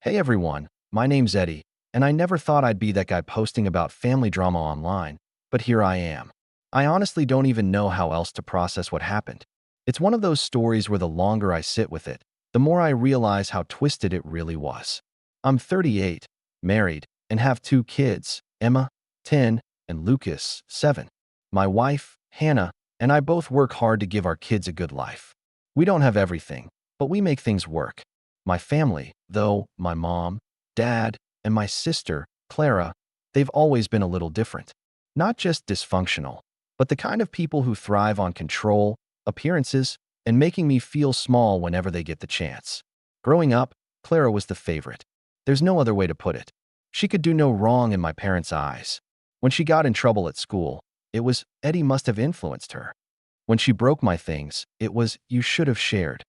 Hey everyone, my name's Eddie, and I never thought I'd be that guy posting about family drama online, but here I am. I honestly don't even know how else to process what happened. It's one of those stories where the longer I sit with it, the more I realize how twisted it really was. I'm 38, married, and have two kids, Emma, 10, and Lucas, 7. My wife, Hannah, and I both work hard to give our kids a good life. We don't have everything, but we make things work. My family, though, my mom, dad, and my sister, Clara, they've always been a little different. Not just dysfunctional, but the kind of people who thrive on control, appearances, and making me feel small whenever they get the chance. Growing up, Clara was the favorite. There's no other way to put it. She could do no wrong in my parents' eyes. When she got in trouble at school, it was, Eddie must have influenced her. When she broke my things, it was, you should have shared.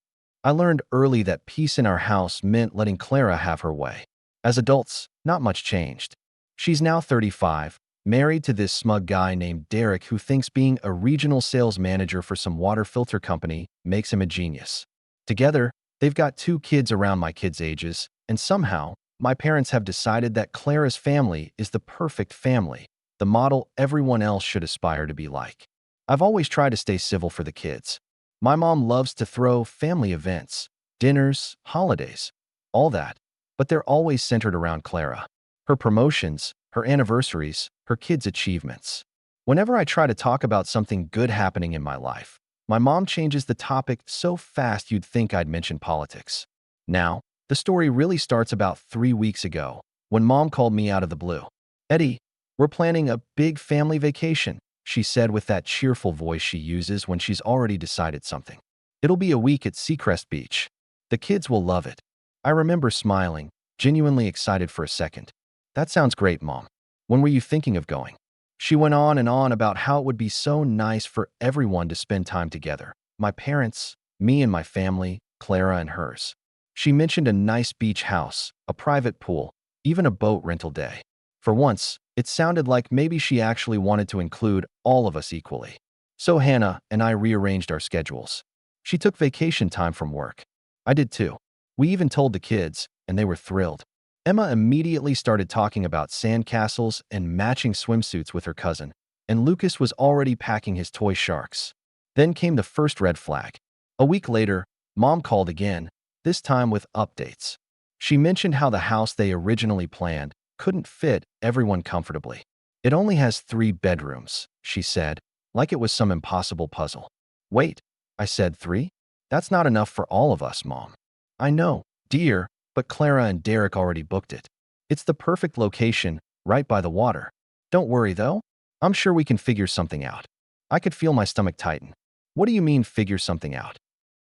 I learned early that peace in our house meant letting Clara have her way. As adults, not much changed. She's now 35, married to this smug guy named Derek who thinks being a regional sales manager for some water filter company makes him a genius. Together, they've got two kids around my kids' ages, and somehow, my parents have decided that Clara's family is the perfect family, the model everyone else should aspire to be like. I've always tried to stay civil for the kids. My mom loves to throw family events, dinners, holidays, all that, but they're always centered around Clara. Her promotions, her anniversaries, her kids' achievements. Whenever I try to talk about something good happening in my life, my mom changes the topic so fast you'd think I'd mention politics. Now, the story really starts about 3 weeks ago, when mom called me out of the blue. Eddie, we're planning a big family vacation, she said with that cheerful voice she uses when she's already decided something. It'll be a week at Seacrest Beach. The kids will love it. I remember smiling, genuinely excited for a second. That sounds great, Mom. When were you thinking of going? She went on and on about how it would be so nice for everyone to spend time together. My parents, me and my family, Clara and hers. She mentioned a nice beach house, a private pool, even a boat rental day. For once, it sounded like maybe she actually wanted to include all of us equally. So Hannah and I rearranged our schedules. She took vacation time from work. I did too. We even told the kids, and they were thrilled. Emma immediately started talking about sandcastles and matching swimsuits with her cousin, and Lucas was already packing his toy sharks. Then came the first red flag. A week later, Mom called again, this time with updates. She mentioned how the house they originally planned couldn't fit everyone comfortably. It only has 3 bedrooms, she said, like it was some impossible puzzle. Wait, I said 3? That's not enough for all of us, Mom. I know, dear, but Clara and Derek already booked it. It's the perfect location, right by the water. Don't worry, though. I'm sure we can figure something out. I could feel my stomach tighten. What do you mean, figure something out?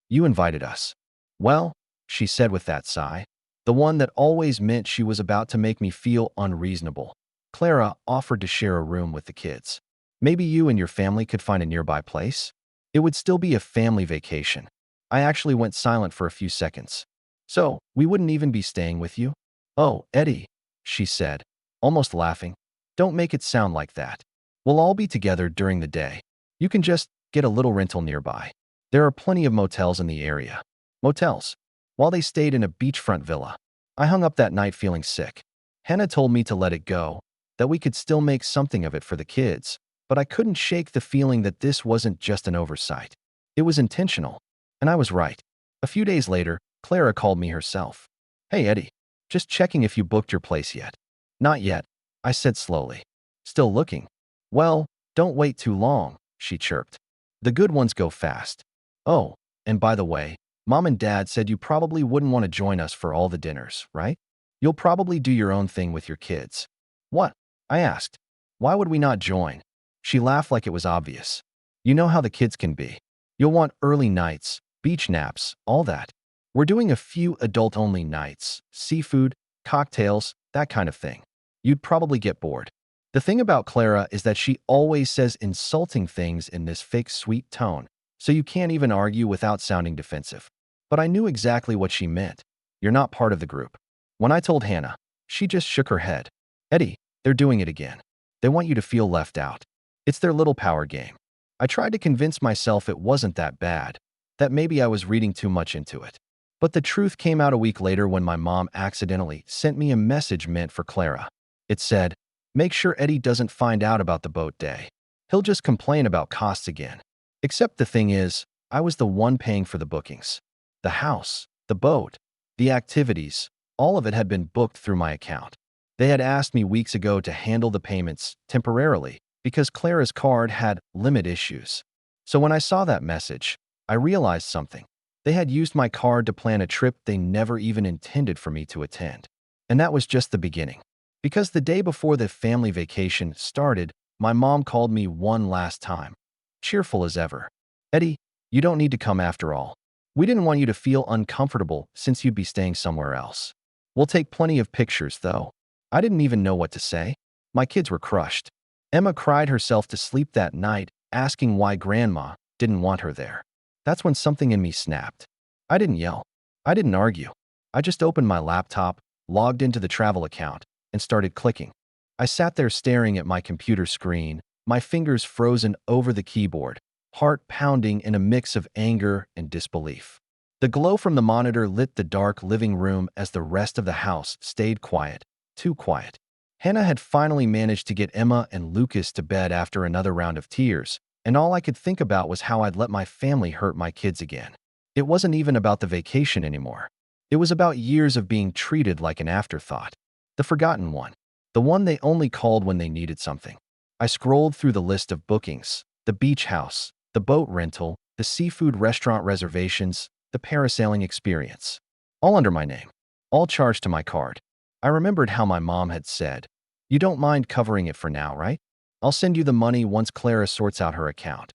You invited us. Well, she said with that sigh, the one that always meant she was about to make me feel unreasonable. Clara offered to share a room with the kids. Maybe you and your family could find a nearby place? It would still be a family vacation. I actually went silent for a few seconds. So, we wouldn't even be staying with you? Oh, Eddie, she said, almost laughing. Don't make it sound like that. We'll all be together during the day. You can just get a little rental nearby. There are plenty of motels in the area. Motels. While they stayed in a beachfront villa. I hung up that night feeling sick. Hannah told me to let it go, that we could still make something of it for the kids, but I couldn't shake the feeling that this wasn't just an oversight. It was intentional, and I was right. A few days later, Clara called me herself. Hey Eddie, just checking if you booked your place yet. Not yet, I said slowly. Still looking? Well, don't wait too long, she chirped. The good ones go fast. Oh, and by the way, Mom and Dad said you probably wouldn't want to join us for all the dinners, right? You'll probably do your own thing with your kids. What? I asked. Why would we not join? She laughed like it was obvious. You know how the kids can be. You'll want early nights, beach naps, all that. We're doing a few adult-only nights, seafood, cocktails, that kind of thing. You'd probably get bored. The thing about Clara is that she always says insulting things in this fake sweet tone, so you can't even argue without sounding defensive. But I knew exactly what she meant. You're not part of the group. When I told Hannah, she just shook her head. Eddie, they're doing it again. They want you to feel left out. It's their little power game. I tried to convince myself it wasn't that bad, that maybe I was reading too much into it. But the truth came out a week later when my mom accidentally sent me a message meant for Clara. It said, "Make sure Eddie doesn't find out about the boat day. He'll just complain about costs again." Except the thing is, I was the one paying for the bookings. The house, the boat, the activities, all of it had been booked through my account. They had asked me weeks ago to handle the payments temporarily because Clara's card had limit issues. So when I saw that message, I realized something. They had used my card to plan a trip they never even intended for me to attend. And that was just the beginning. Because the day before the family vacation started, my mom called me one last time, cheerful as ever. "Eddie, you don't need to come after all. We didn't want you to feel uncomfortable since you'd be staying somewhere else. We'll take plenty of pictures, though." I didn't even know what to say. My kids were crushed. Emma cried herself to sleep that night, asking why Grandma didn't want her there. That's when something in me snapped. I didn't yell. I didn't argue. I just opened my laptop, logged into the travel account, and started clicking. I sat there staring at my computer screen, my fingers frozen over the keyboard, heart pounding in a mix of anger and disbelief. The glow from the monitor lit the dark living room as the rest of the house stayed quiet, too quiet. Hannah had finally managed to get Emma and Lucas to bed after another round of tears, and all I could think about was how I'd let my family hurt my kids again. It wasn't even about the vacation anymore. It was about years of being treated like an afterthought. The forgotten one. The one they only called when they needed something. I scrolled through the list of bookings, the beach house, the boat rental, the seafood restaurant reservations, the parasailing experience. All under my name. All charged to my card. I remembered how my mom had said, "You don't mind covering it for now, right? I'll send you the money once Clara sorts out her account."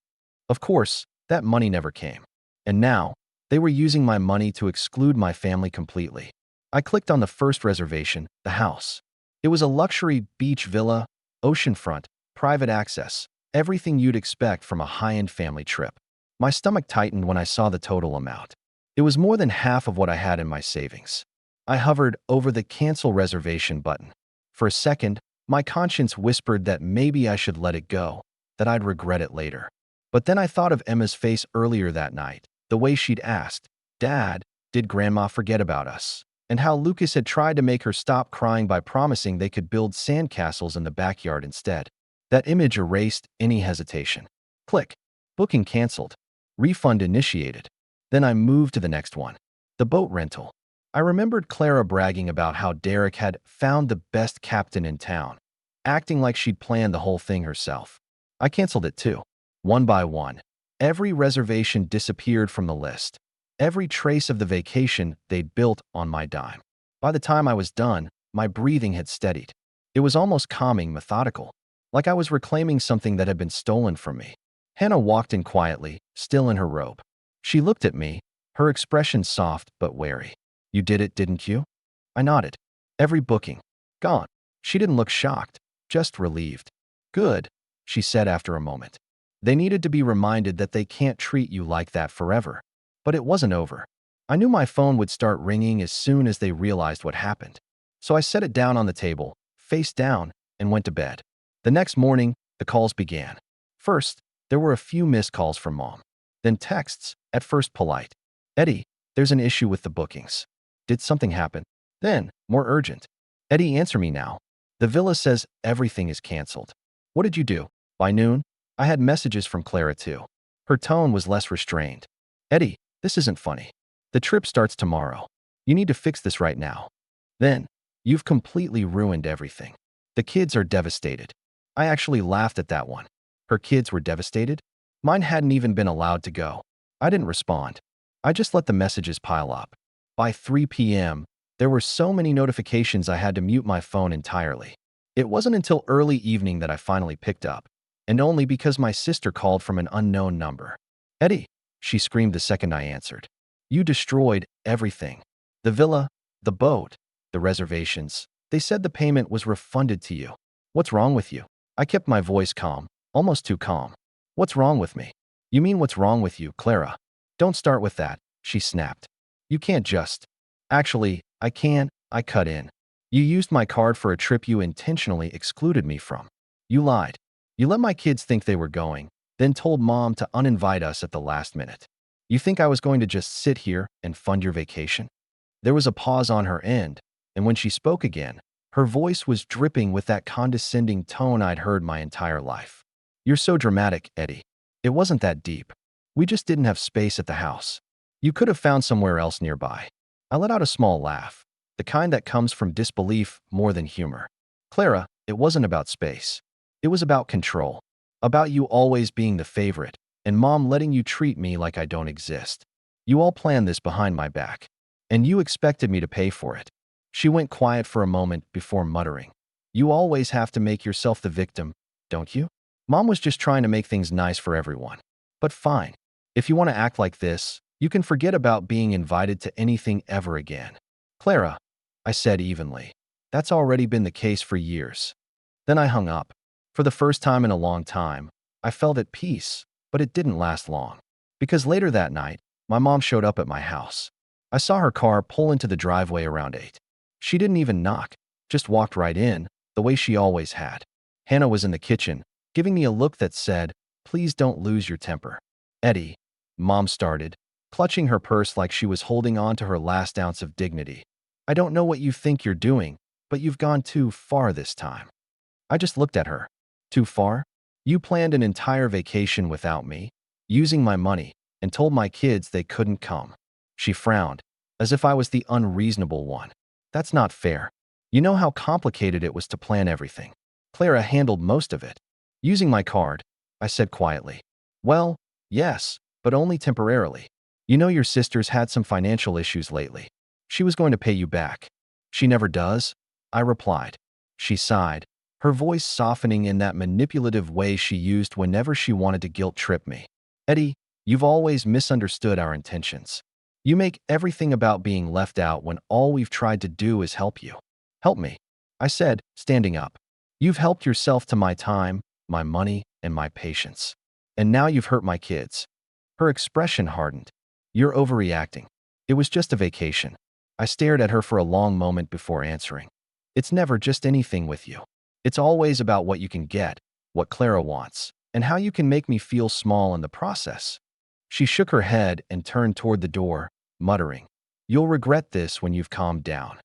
Of course, that money never came. And now, they were using my money to exclude my family completely. I clicked on the first reservation, the house. It was a luxury beach villa, oceanfront, private access, everything you'd expect from a high-end family trip. My stomach tightened when I saw the total amount. It was more than half of what I had in my savings. I hovered over the cancel reservation button. For a second, my conscience whispered that maybe I should let it go, that I'd regret it later. But then I thought of Emma's face earlier that night, the way she'd asked, "Dad, did Grandma forget about us?" And how Lucas had tried to make her stop crying by promising they could build sandcastles in the backyard instead. That image erased any hesitation. Click. Booking canceled. Refund initiated. Then I moved to the next one. The boat rental. I remembered Clara bragging about how Derek had found the best captain in town, acting like she'd planned the whole thing herself. I canceled it too. One by one. Every reservation disappeared from the list. Every trace of the vacation they'd built on my dime. By the time I was done, my breathing had steadied. It was almost calming, methodical, like I was reclaiming something that had been stolen from me. Hannah walked in quietly, still in her robe. She looked at me, her expression soft but wary. "You did it, didn't you?" I nodded. "Every booking. Gone." She didn't look shocked, just relieved. "Good," she said after a moment. They needed to be reminded that they can't treat you like that forever. But it wasn't over. I knew my phone would start ringing as soon as they realized what happened. So I set it down on the table, face down, and went to bed. The next morning, the calls began. First, there were a few missed calls from Mom. Then texts, at first polite. "Eddie, there's an issue with the bookings. Did something happen?" Then, more urgent. "Eddie, answer me now. The villa says everything is canceled. What did you do?" By noon, I had messages from Clara too. Her tone was less restrained. "Eddie, this isn't funny. The trip starts tomorrow. You need to fix this right now." Then, "You've completely ruined everything. The kids are devastated." I actually laughed at that one. Her kids were devastated? Mine hadn't even been allowed to go. I didn't respond. I just let the messages pile up. By 3 p.m., there were so many notifications I had to mute my phone entirely. It wasn't until early evening that I finally picked up, and only because my sister called from an unknown number. "Eddie," she screamed the second I answered. "You destroyed everything. The villa, the boat, the reservations. They said the payment was refunded to you. What's wrong with you?" I kept my voice calm, almost too calm. "What's wrong with me?" "You mean what's wrong with you, Clara?" "Don't start with that," she snapped. "You can't just—" "Actually, I can," I cut in. "You used my card for a trip you intentionally excluded me from. You lied. You let my kids think they were going, then told Mom to uninvite us at the last minute. You think I was going to just sit here and fund your vacation?" There was a pause on her end, and when she spoke again, her voice was dripping with that condescending tone I'd heard my entire life. "You're so dramatic, Eddie. It wasn't that deep. We just didn't have space at the house. You could have found somewhere else nearby." I let out a small laugh, the kind that comes from disbelief more than humor. "Clara, it wasn't about space. It was about control. About you always being the favorite, and Mom letting you treat me like I don't exist. You all planned this behind my back, and you expected me to pay for it." She went quiet for a moment before muttering, "You always have to make yourself the victim, don't you? Mom was just trying to make things nice for everyone. But fine, if you want to act like this, you can forget about being invited to anything ever again." "Clara," I said evenly, "that's already been the case for years." Then I hung up. For the first time in a long time, I felt at peace, but it didn't last long. Because later that night, my mom showed up at my house. I saw her car pull into the driveway around 8. She didn't even knock, just walked right in, the way she always had. Hannah was in the kitchen, giving me a look that said, "Please don't lose your temper." "Eddie," Mom started, clutching her purse like she was holding on to her last ounce of dignity. "I don't know what you think you're doing, but you've gone too far this time." I just looked at her. "Too far? You planned an entire vacation without me, using my money, and told my kids they couldn't come." She frowned, as if I was the unreasonable one. "That's not fair. You know how complicated it was to plan everything. Clara handled most of it." "Using my card," I said quietly. "Well, yes, but only temporarily. You know your sister's had some financial issues lately. She was going to pay you back." "She never does," I replied. She sighed, her voice softening in that manipulative way she used whenever she wanted to guilt-trip me. "Eddie, you've always misunderstood our intentions. You make everything about being left out when all we've tried to do is help you." "Help me," I said, standing up. "You've helped yourself to my time, my money, and my patience. And now you've hurt my kids." Her expression hardened. "You're overreacting. It was just a vacation." I stared at her for a long moment before answering. "It's never just anything with you. It's always about what you can get, what Clara wants, and how you can make me feel small in the process." She shook her head and turned toward the door, muttering, "You'll regret this when you've calmed down."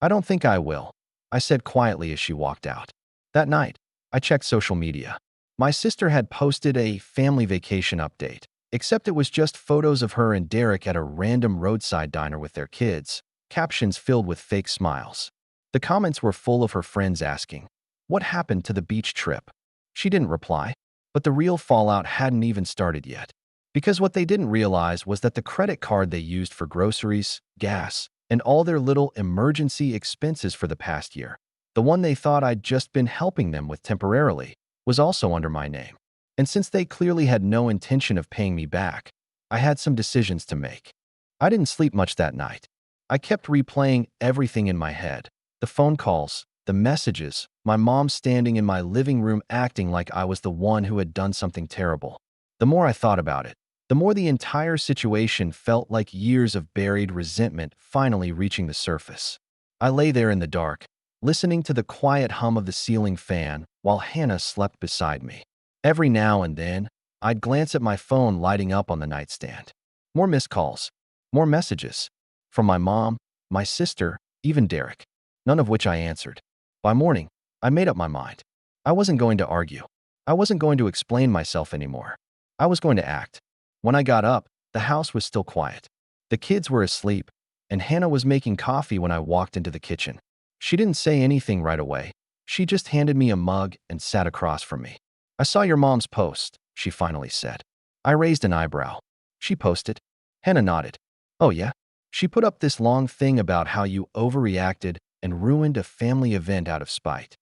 "I don't think I will," I said quietly as she walked out. That night, I checked social media. My sister had posted a family vacation update, except it was just photos of her and Derek at a random roadside diner with their kids, captions filled with fake smiles. The comments were full of her friends asking, "What happened to the beach trip?" She didn't reply, but the real fallout hadn't even started yet. Because what they didn't realize was that the credit card they used for groceries, gas, and all their little emergency expenses for the past year, the one they thought I'd just been helping them with temporarily, was also under my name. And since they clearly had no intention of paying me back, I had some decisions to make. I didn't sleep much that night. I kept replaying everything in my head. The phone calls, the messages, my mom standing in my living room acting like I was the one who had done something terrible. The more I thought about it, the more the entire situation felt like years of buried resentment finally reaching the surface. I lay there in the dark, listening to the quiet hum of the ceiling fan while Hannah slept beside me. Every now and then, I'd glance at my phone lighting up on the nightstand. More missed calls, more messages. From my mom, my sister, even Derek. None of which I answered. By morning, I made up my mind. I wasn't going to argue. I wasn't going to explain myself anymore. I was going to act. When I got up, the house was still quiet. The kids were asleep, and Hannah was making coffee when I walked into the kitchen. She didn't say anything right away. She just handed me a mug and sat across from me. "I saw your mom's post," she finally said. I raised an eyebrow. "She posted?" Hannah nodded. "Oh yeah? She put up this long thing about how you overreacted and ruined a family event out of spite.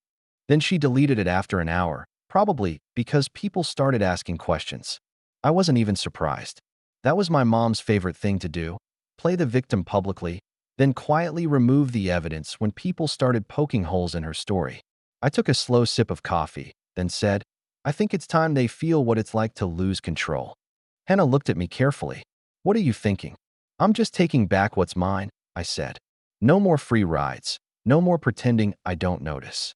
Then she deleted it after an hour, probably because people started asking questions." I wasn't even surprised. That was my mom's favorite thing to do, play the victim publicly, then quietly remove the evidence when people started poking holes in her story. I took a slow sip of coffee, then said, "I think it's time they feel what it's like to lose control." Hannah looked at me carefully. "What are you thinking?" "I'm just taking back what's mine," I said. "No more free rides. No more pretending I don't notice."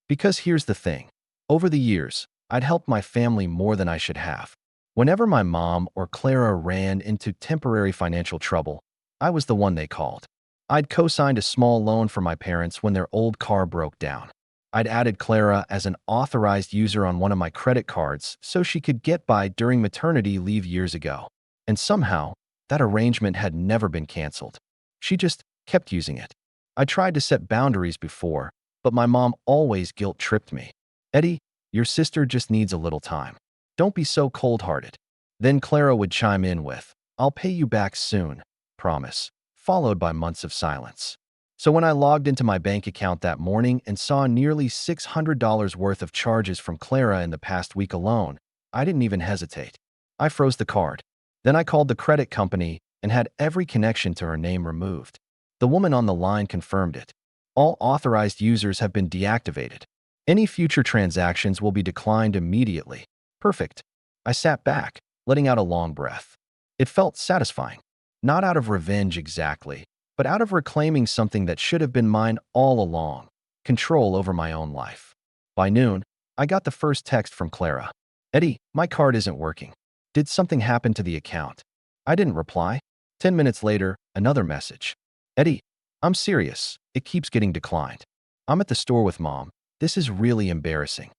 Because here's the thing. Over the years, I'd helped my family more than I should have. Whenever my mom or Clara ran into temporary financial trouble, I was the one they called. I'd co-signed a small loan for my parents when their old car broke down. I'd added Clara as an authorized user on one of my credit cards so she could get by during maternity leave years ago. And somehow, that arrangement had never been canceled. She just kept using it. I tried to set boundaries before, but my mom always guilt-tripped me. Eddie, your sister just needs a little time. Don't be so cold-hearted. Then Clara would chime in with, I'll pay you back soon, promise, followed by months of silence. So when I logged into my bank account that morning and saw nearly $600 worth of charges from Clara in the past week alone, I didn't even hesitate. I froze the card. Then I called the credit company and had every connection to her name removed. The woman on the line confirmed it. All authorized users have been deactivated. Any future transactions will be declined immediately. Perfect. I sat back, letting out a long breath. It felt satisfying. Not out of revenge exactly, but out of reclaiming something that should have been mine all along, control over my own life. By noon, I got the first text from Clara. Eddie, my card isn't working. Did something happen to the account? I didn't reply. 10 minutes later, another message. Eddie, I'm serious. It keeps getting declined. I'm at the store with Mom. This is really embarrassing.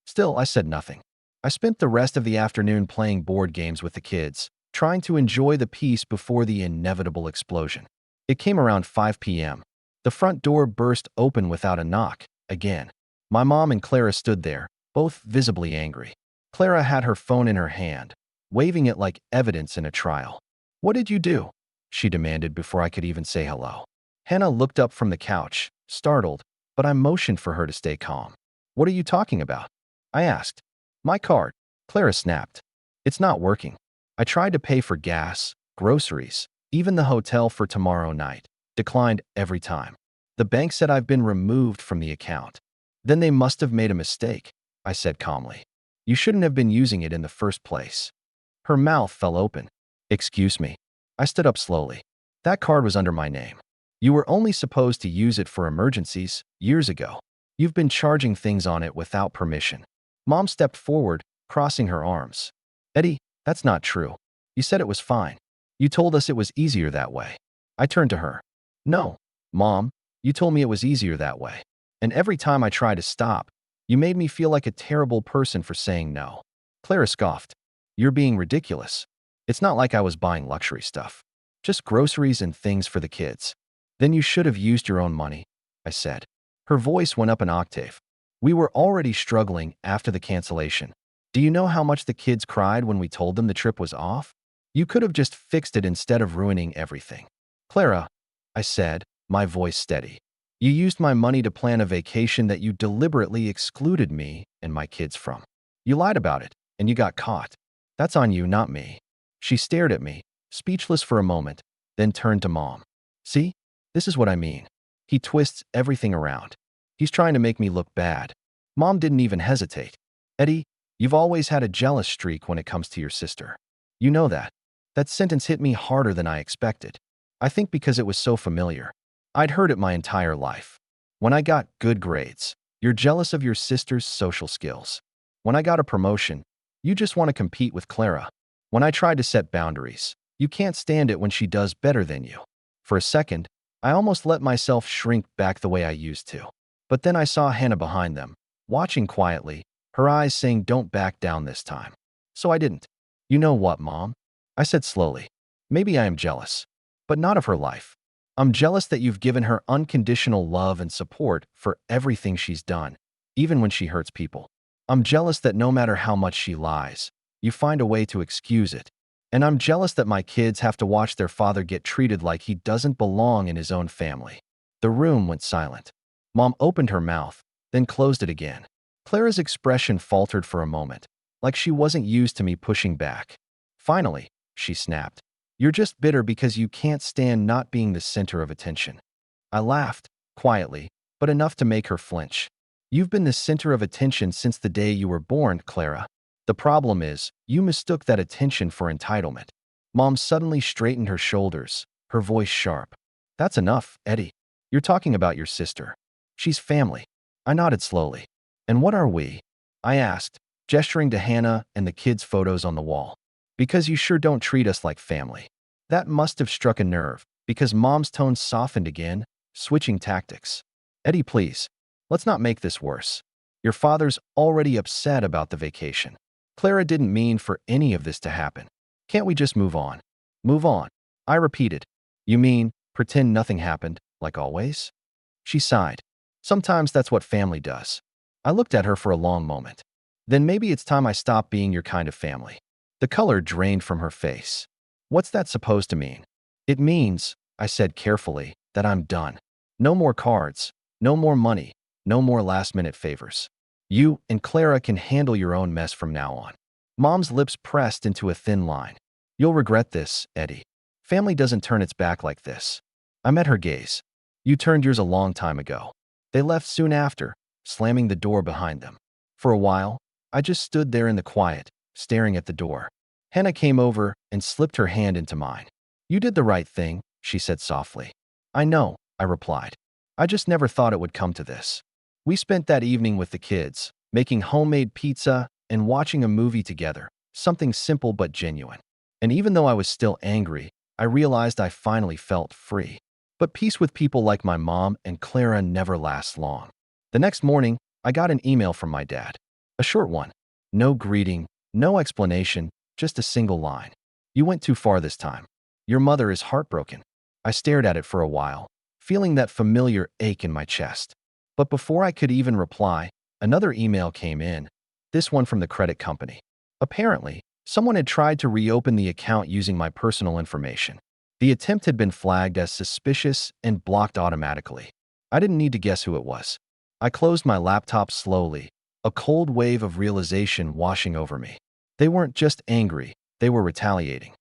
Still, I said nothing. I spent the rest of the afternoon playing board games with the kids, trying to enjoy the peace before the inevitable explosion. It came around 5 p.m. The front door burst open without a knock, again. My mom and Clara stood there, both visibly angry. Clara had her phone in her hand, waving it like evidence in a trial. What did you do? She demanded before I could even say hello. Hannah looked up from the couch, startled, but I motioned for her to stay calm. What are you talking about? I asked. My card. Clara snapped. It's not working. I tried to pay for gas, groceries, even the hotel for tomorrow night. Declined every time. The bank said I've been removed from the account. Then they must have made a mistake, I said calmly. You shouldn't have been using it in the first place. Her mouth fell open. Excuse me. I stood up slowly. That card was under my name. You were only supposed to use it for emergencies years ago. You've been charging things on it without permission. Mom stepped forward, crossing her arms. Eddie, that's not true. You said it was fine. You told us it was easier that way. I turned to her. No, Mom, you told me it was easier that way. And every time I tried to stop, you made me feel like a terrible person for saying no. Clara scoffed. You're being ridiculous. It's not like I was buying luxury stuff. Just groceries and things for the kids. Then you should have used your own money, I said. Her voice went up an octave. We were already struggling after the cancellation. Do you know how much the kids cried when we told them the trip was off? You could have just fixed it instead of ruining everything. Clara, I said, my voice steady. You used my money to plan a vacation that you deliberately excluded me and my kids from. You lied about it, and you got caught. That's on you, not me. She stared at me, speechless for a moment, then turned to Mom. See? This is what I mean. He twists everything around. He's trying to make me look bad. Mom didn't even hesitate. Eddie, you've always had a jealous streak when it comes to your sister. You know that. That sentence hit me harder than I expected. I think because it was so familiar. I'd heard it my entire life. When I got good grades, you're jealous of your sister's social skills. When I got a promotion, you just want to compete with Clara. When I tried to set boundaries, you can't stand it when she does better than you. For a second, I almost let myself shrink back the way I used to. But then I saw Hannah behind them, watching quietly, her eyes saying don't back down this time. So I didn't. You know what, Mom? I said slowly. Maybe I am jealous, but not of her life. I'm jealous that you've given her unconditional love and support for everything she's done, even when she hurts people. I'm jealous that no matter how much she lies, you find a way to excuse it. And I'm jealous that my kids have to watch their father get treated like he doesn't belong in his own family. The room went silent. Mom opened her mouth, then closed it again. Clara's expression faltered for a moment, like she wasn't used to me pushing back. Finally, she snapped. You're just bitter because you can't stand not being the center of attention. I laughed, quietly, but enough to make her flinch. You've been the center of attention since the day you were born, Clara. The problem is, you mistook that attention for entitlement. Mom suddenly straightened her shoulders, her voice sharp. That's enough, Eddie. You're talking about your sister. She's family. I nodded slowly. And what are we? I asked, gesturing to Hannah and the kids' photos on the wall. Because you sure don't treat us like family. That must have struck a nerve, because Mom's tone softened again, switching tactics. Eddie, please. Let's not make this worse. Your father's already upset about the vacation. Clara didn't mean for any of this to happen. Can't we just move on? Move on. I repeated. You mean, pretend nothing happened, like always? She sighed. Sometimes that's what family does. I looked at her for a long moment. Then maybe it's time I stop being your kind of family. The color drained from her face. What's that supposed to mean? It means, I said carefully, that I'm done. No more cards, no more money, no more last-minute favors. You and Clara can handle your own mess from now on. Mom's lips pressed into a thin line. You'll regret this, Eddie. Family doesn't turn its back like this. I met her gaze. You turned yours a long time ago. They left soon after, slamming the door behind them. For a while, I just stood there in the quiet, staring at the door. Hannah came over and slipped her hand into mine. You did the right thing, she said softly. I know, I replied. I just never thought it would come to this. We spent that evening with the kids, making homemade pizza and watching a movie together, something simple but genuine. And even though I was still angry, I realized I finally felt free. But peace with people like my mom and Clara never lasts long. The next morning, I got an email from my dad. A short one. No greeting, no explanation, just a single line. You went too far this time. Your mother is heartbroken. I stared at it for a while, feeling that familiar ache in my chest. But before I could even reply, another email came in, this one from the credit company. Apparently, someone had tried to reopen the account using my personal information. The attempt had been flagged as suspicious and blocked automatically. I didn't need to guess who it was. I closed my laptop slowly, a cold wave of realization washing over me. They weren't just angry, they were retaliating.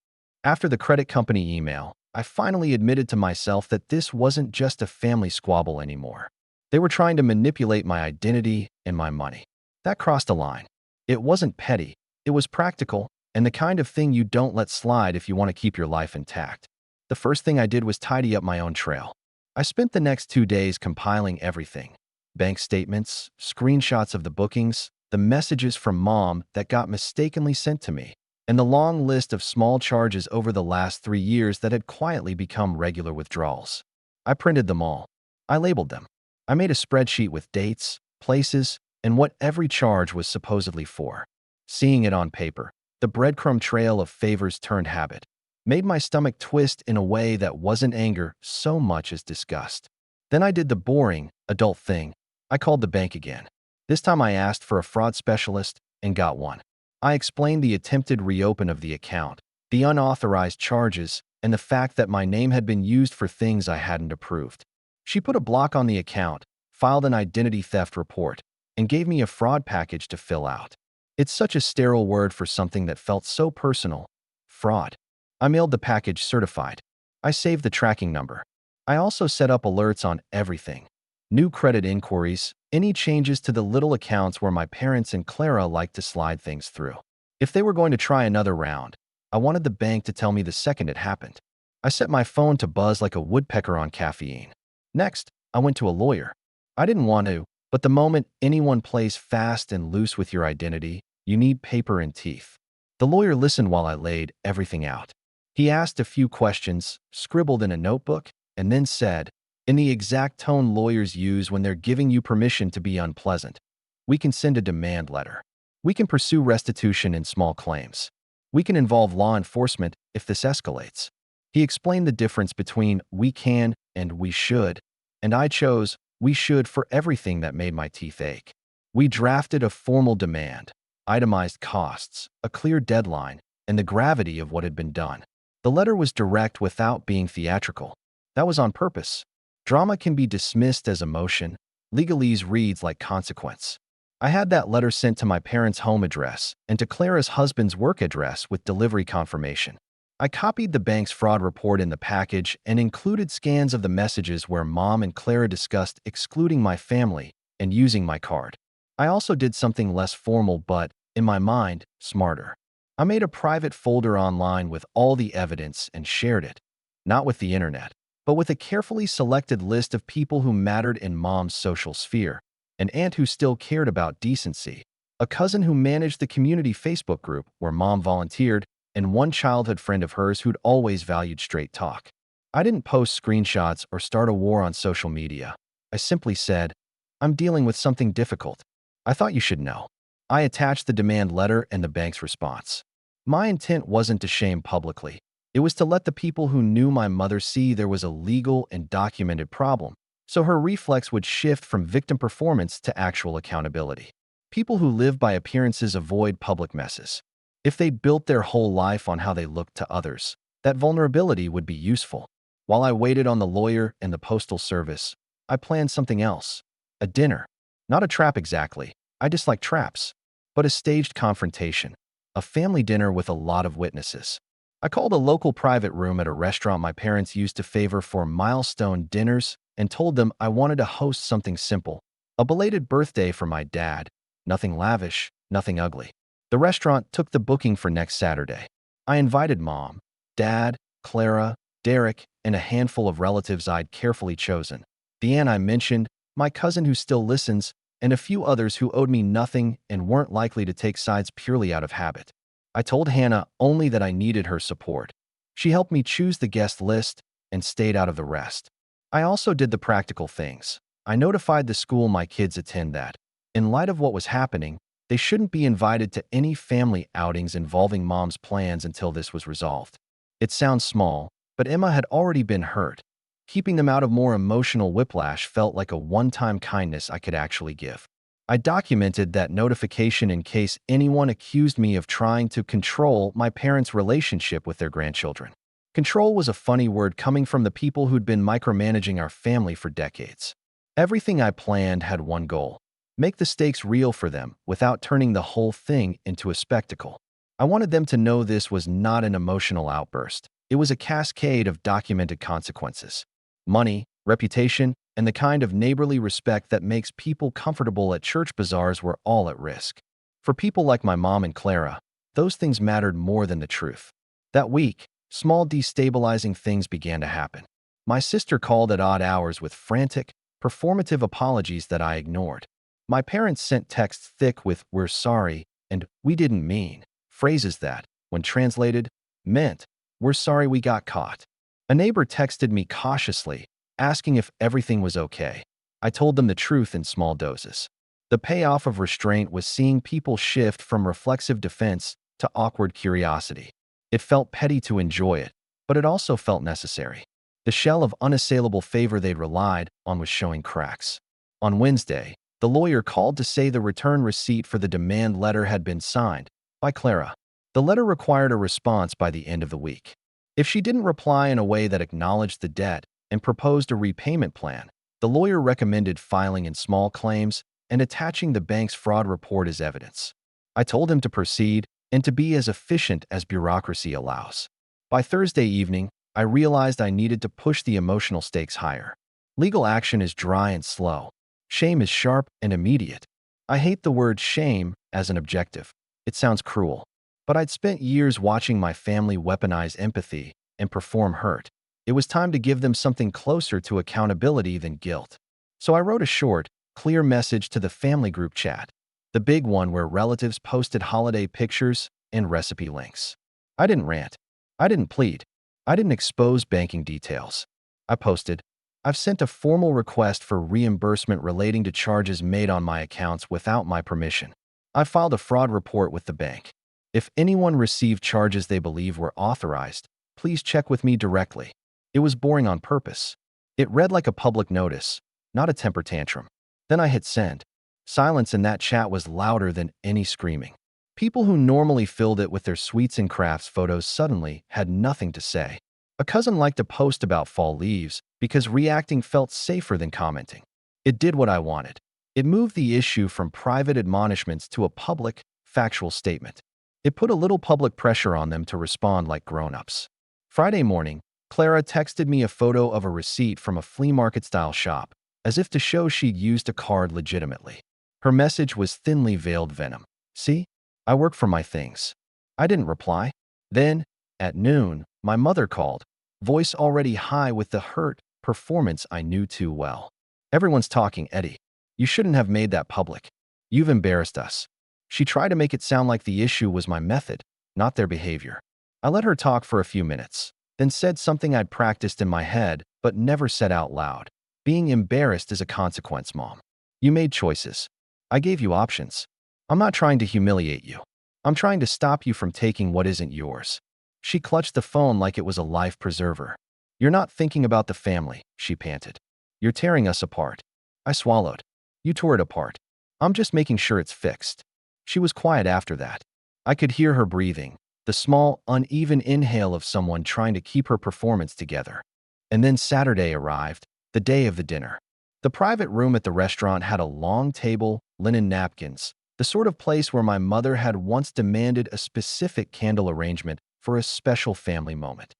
After the credit company email, I finally admitted to myself that this wasn't just a family squabble anymore. They were trying to manipulate my identity and my money. That crossed a line. It wasn't petty, it was practical, and the kind of thing you don't let slide if you want to keep your life intact. The first thing I did was tidy up my own trail. I spent the next 2 days compiling everything. Bank statements, screenshots of the bookings, the messages from Mom that got mistakenly sent to me, and the long list of small charges over the last 3 years that had quietly become regular withdrawals. I printed them all. I labeled them. I made a spreadsheet with dates, places, and what every charge was supposedly for. Seeing it on paper, the breadcrumb trail of favors turned habit, made my stomach twist in a way that wasn't anger so much as disgust. Then I did the boring, adult thing. I called the bank again. This time I asked for a fraud specialist and got one. I explained the attempted reopen of the account, the unauthorized charges, and the fact that my name had been used for things I hadn't approved. She put a block on the account, filed an identity theft report, and gave me a fraud package to fill out. It's such a sterile word for something that felt so personal. Fraud. I mailed the package certified. I saved the tracking number. I also set up alerts on everything. New credit inquiries, any changes to the little accounts where my parents and Clara liked to slide things through. If they were going to try another round, I wanted the bank to tell me the second it happened. I set my phone to buzz like a woodpecker on caffeine. Next, I went to a lawyer. I didn't want to, but the moment anyone plays fast and loose with your identity, you need paper and teeth. The lawyer listened while I laid everything out. He asked a few questions, scribbled in a notebook, and then said, in the exact tone lawyers use when they're giving you permission to be unpleasant, we can send a demand letter. We can pursue restitution in small claims. We can involve law enforcement if this escalates. He explained the difference between we can and we should, and I chose we should for everything that made my teeth ache. We drafted a formal demand, itemized costs, a clear deadline, and the gravity of what had been done. The letter was direct without being theatrical. That was on purpose. Drama can be dismissed as emotion. Legalese reads like consequence. I had that letter sent to my parents' home address and to Clara's husband's work address with delivery confirmation. I copied the bank's fraud report in the package and included scans of the messages where Mom and Clara discussed excluding my family and using my card. I also did something less formal but, in my mind, smarter. I made a private folder online with all the evidence and shared it, not with the internet, but with a carefully selected list of people who mattered in Mom's social sphere, an aunt who still cared about decency, a cousin who managed the community Facebook group where Mom volunteered, and one childhood friend of hers who'd always valued straight talk. I didn't post screenshots or start a war on social media. I simply said, "I'm dealing with something difficult. I thought you should know." I attached the demand letter and the bank's response. My intent wasn't to shame publicly. It was to let the people who knew my mother see there was a legal and documented problem, so her reflex would shift from victim performance to actual accountability. People who live by appearances avoid public messes. If they built their whole life on how they looked to others, that vulnerability would be useful. While I waited on the lawyer and the postal service, I planned something else. A dinner. Not a trap exactly. I dislike traps. But a staged confrontation. A family dinner with a lot of witnesses. I called a local private room at a restaurant my parents used to favor for milestone dinners and told them I wanted to host something simple. A belated birthday for my dad. Nothing lavish, nothing ugly. The restaurant took the booking for next Saturday. I invited Mom, Dad, Clara, Derek, and a handful of relatives I'd carefully chosen. The aunt I mentioned, my cousin who still listens, and a few others who owed me nothing and weren't likely to take sides purely out of habit. I told Hannah only that I needed her support. She helped me choose the guest list and stayed out of the rest. I also did the practical things. I notified the school my kids attend that, in light of what was happening, they shouldn't be invited to any family outings involving Mom's plans until this was resolved. It sounds small, but Emma had already been hurt. Keeping them out of more emotional whiplash felt like a one-time kindness I could actually give. I documented that notification in case anyone accused me of trying to control my parents' relationship with their grandchildren. Control was a funny word coming from the people who'd been micromanaging our family for decades. Everything I planned had one goal: make the stakes real for them without turning the whole thing into a spectacle. I wanted them to know this was not an emotional outburst. It was a cascade of documented consequences. Money, reputation, and the kind of neighborly respect that makes people comfortable at church bazaars were all at risk. For people like my mom and Clara, those things mattered more than the truth. That week, small destabilizing things began to happen. My sister called at odd hours with frantic, performative apologies that I ignored. My parents sent texts thick with "we're sorry" and "we didn't mean," phrases that, when translated, meant "we're sorry we got caught." A neighbor texted me cautiously, asking if everything was okay. I told them the truth in small doses. The payoff of restraint was seeing people shift from reflexive defense to awkward curiosity. It felt petty to enjoy it, but it also felt necessary. The shell of unassailable favor they'd relied on was showing cracks. On Wednesday, the lawyer called to say the return receipt for the demand letter had been signed by Clara. The letter required a response by the end of the week. If she didn't reply in a way that acknowledged the debt and proposed a repayment plan, the lawyer recommended filing in small claims and attaching the bank's fraud report as evidence. I told him to proceed and to be as efficient as bureaucracy allows. By Thursday evening, I realized I needed to push the emotional stakes higher. Legal action is dry and slow. Shame is sharp and immediate. I hate the word shame as an objective. It sounds cruel. But I'd spent years watching my family weaponize empathy and perform hurt. It was time to give them something closer to accountability than guilt. So I wrote a short, clear message to the family group chat, the big one where relatives posted holiday pictures and recipe links. I didn't rant. I didn't plead. I didn't expose banking details. I posted, "I've sent a formal request for reimbursement relating to charges made on my accounts without my permission. I filed a fraud report with the bank. If anyone received charges they believe were authorized, please check with me directly." It was boring on purpose. It read like a public notice, not a temper tantrum. Then I hit send. Silence in that chat was louder than any screaming. People who normally filled it with their sweets and crafts photos suddenly had nothing to say. A cousin liked to post about fall leaves because reacting felt safer than commenting. It did what I wanted. It moved the issue from private admonishments to a public, factual statement. It put a little public pressure on them to respond like grown-ups. Friday morning, Clara texted me a photo of a receipt from a flea market-style shop, as if to show she'd used a card legitimately. Her message was thinly veiled venom. "See? I work for my things." I didn't reply. Then, at noon, my mother called, voice already high with the hurt performance I knew too well. "Everyone's talking, Eddie. You shouldn't have made that public. You've embarrassed us." She tried to make it sound like the issue was my method, not their behavior. I let her talk for a few minutes, then said something I'd practiced in my head but never said out loud. Being embarrassed is a consequence, Mom. You made choices. I gave you options. I'm not trying to humiliate you. I'm trying to stop you from taking what isn't yours. She clutched the phone like it was a life preserver. You're not thinking about the family, she panted. You're tearing us apart. I swallowed. You tore it apart. I'm just making sure it's fixed. She was quiet after that. I could hear her breathing, the small, uneven inhale of someone trying to keep her performance together. And then Saturday arrived, the day of the dinner. The private room at the restaurant had a long table, linen napkins, the sort of place where my mother had once demanded a specific candle arrangement for a special family moment.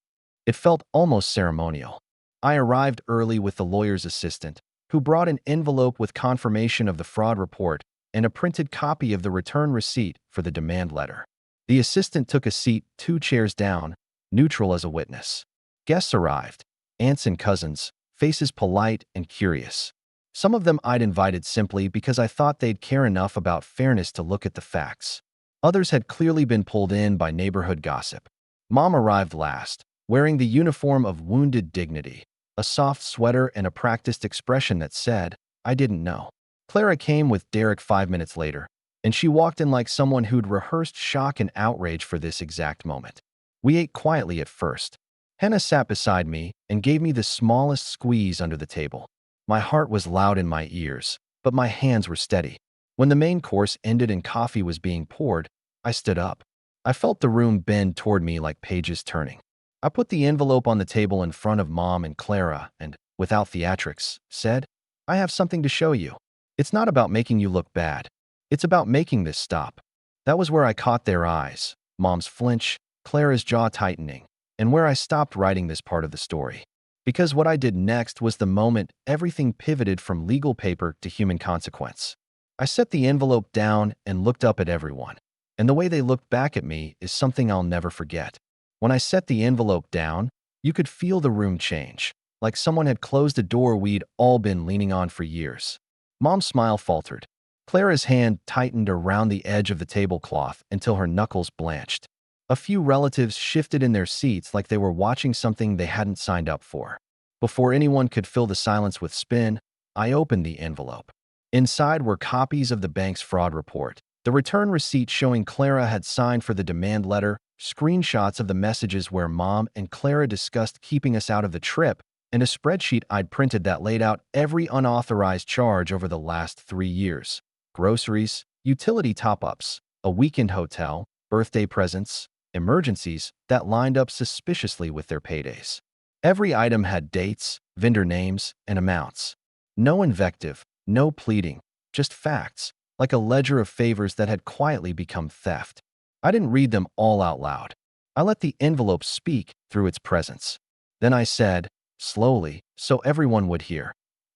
It felt almost ceremonial. I arrived early with the lawyer's assistant, who brought an envelope with confirmation of the fraud report and a printed copy of the return receipt for the demand letter. The assistant took a seat 2 chairs down, neutral as a witness. Guests arrived, aunts and cousins, faces polite and curious. Some of them I'd invited simply because I thought they'd care enough about fairness to look at the facts. Others had clearly been pulled in by neighborhood gossip. Mom arrived last, wearing the uniform of wounded dignity, a soft sweater and a practiced expression that said, I didn't know. Clara came with Derek 5 minutes later, and she walked in like someone who'd rehearsed shock and outrage for this exact moment. We ate quietly at first. Hannah sat beside me and gave me the smallest squeeze under the table. My heart was loud in my ears, but my hands were steady. When the main course ended and coffee was being poured, I stood up. I felt the room bend toward me like pages turning. I put the envelope on the table in front of Mom and Clara and, without theatrics, said, I have something to show you. It's not about making you look bad. It's about making this stop. That was where I caught their eyes, Mom's flinch, Clara's jaw tightening, and where I stopped writing this part of the story. Because what I did next was the moment everything pivoted from legal paper to human consequence. I set the envelope down and looked up at everyone. And the way they looked back at me is something I'll never forget. When I set the envelope down, you could feel the room change, like someone had closed a door we'd all been leaning on for years. Mom's smile faltered. Clara's hand tightened around the edge of the tablecloth until her knuckles blanched. A few relatives shifted in their seats like they were watching something they hadn't signed up for. Before anyone could fill the silence with spin, I opened the envelope. Inside were copies of the bank's fraud report, the return receipt showing Clara had signed for the demand letter, screenshots of the messages where Mom and Clara discussed keeping us out of the trip, and a spreadsheet I'd printed that laid out every unauthorized charge over the last 3 years. Groceries, utility top-ups, a weekend hotel, birthday presents, emergencies that lined up suspiciously with their paydays. Every item had dates, vendor names, and amounts. No invective, no pleading, just facts, like a ledger of favors that had quietly become theft. I didn't read them all out loud. I let the envelope speak through its presence. Then I said, slowly, so everyone would hear,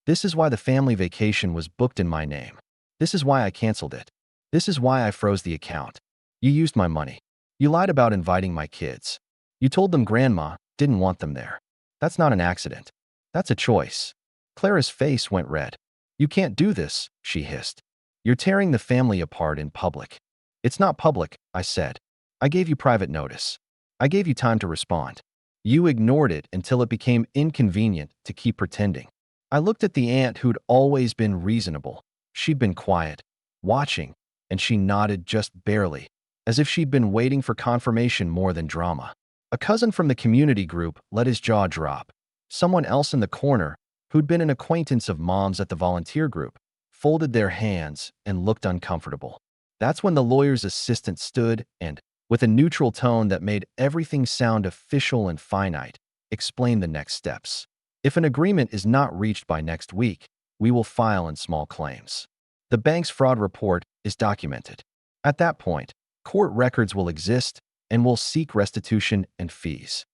this is why the family vacation was booked in my name. This is why I canceled it. This is why I froze the account. You used my money. You lied about inviting my kids. You told them Grandma didn't want them there. That's not an accident. That's a choice. Clara's face went red. You can't do this, she hissed. You're tearing the family apart in public. It's not public, I said. I gave you private notice. I gave you time to respond. You ignored it until it became inconvenient to keep pretending. I looked at the aunt who'd always been reasonable. She'd been quiet, watching, and she nodded just barely, as if she'd been waiting for confirmation more than drama. A cousin from the community group let his jaw drop. Someone else in the corner, who'd been an acquaintance of Mom's at the volunteer group, folded their hands and looked uncomfortable. That's when the lawyer's assistant stood and, with a neutral tone that made everything sound official and finite, explained the next steps. If an agreement is not reached by next week, we will file in small claims. The bank's fraud report is documented. At that point, court records will exist and will seek restitution and fees.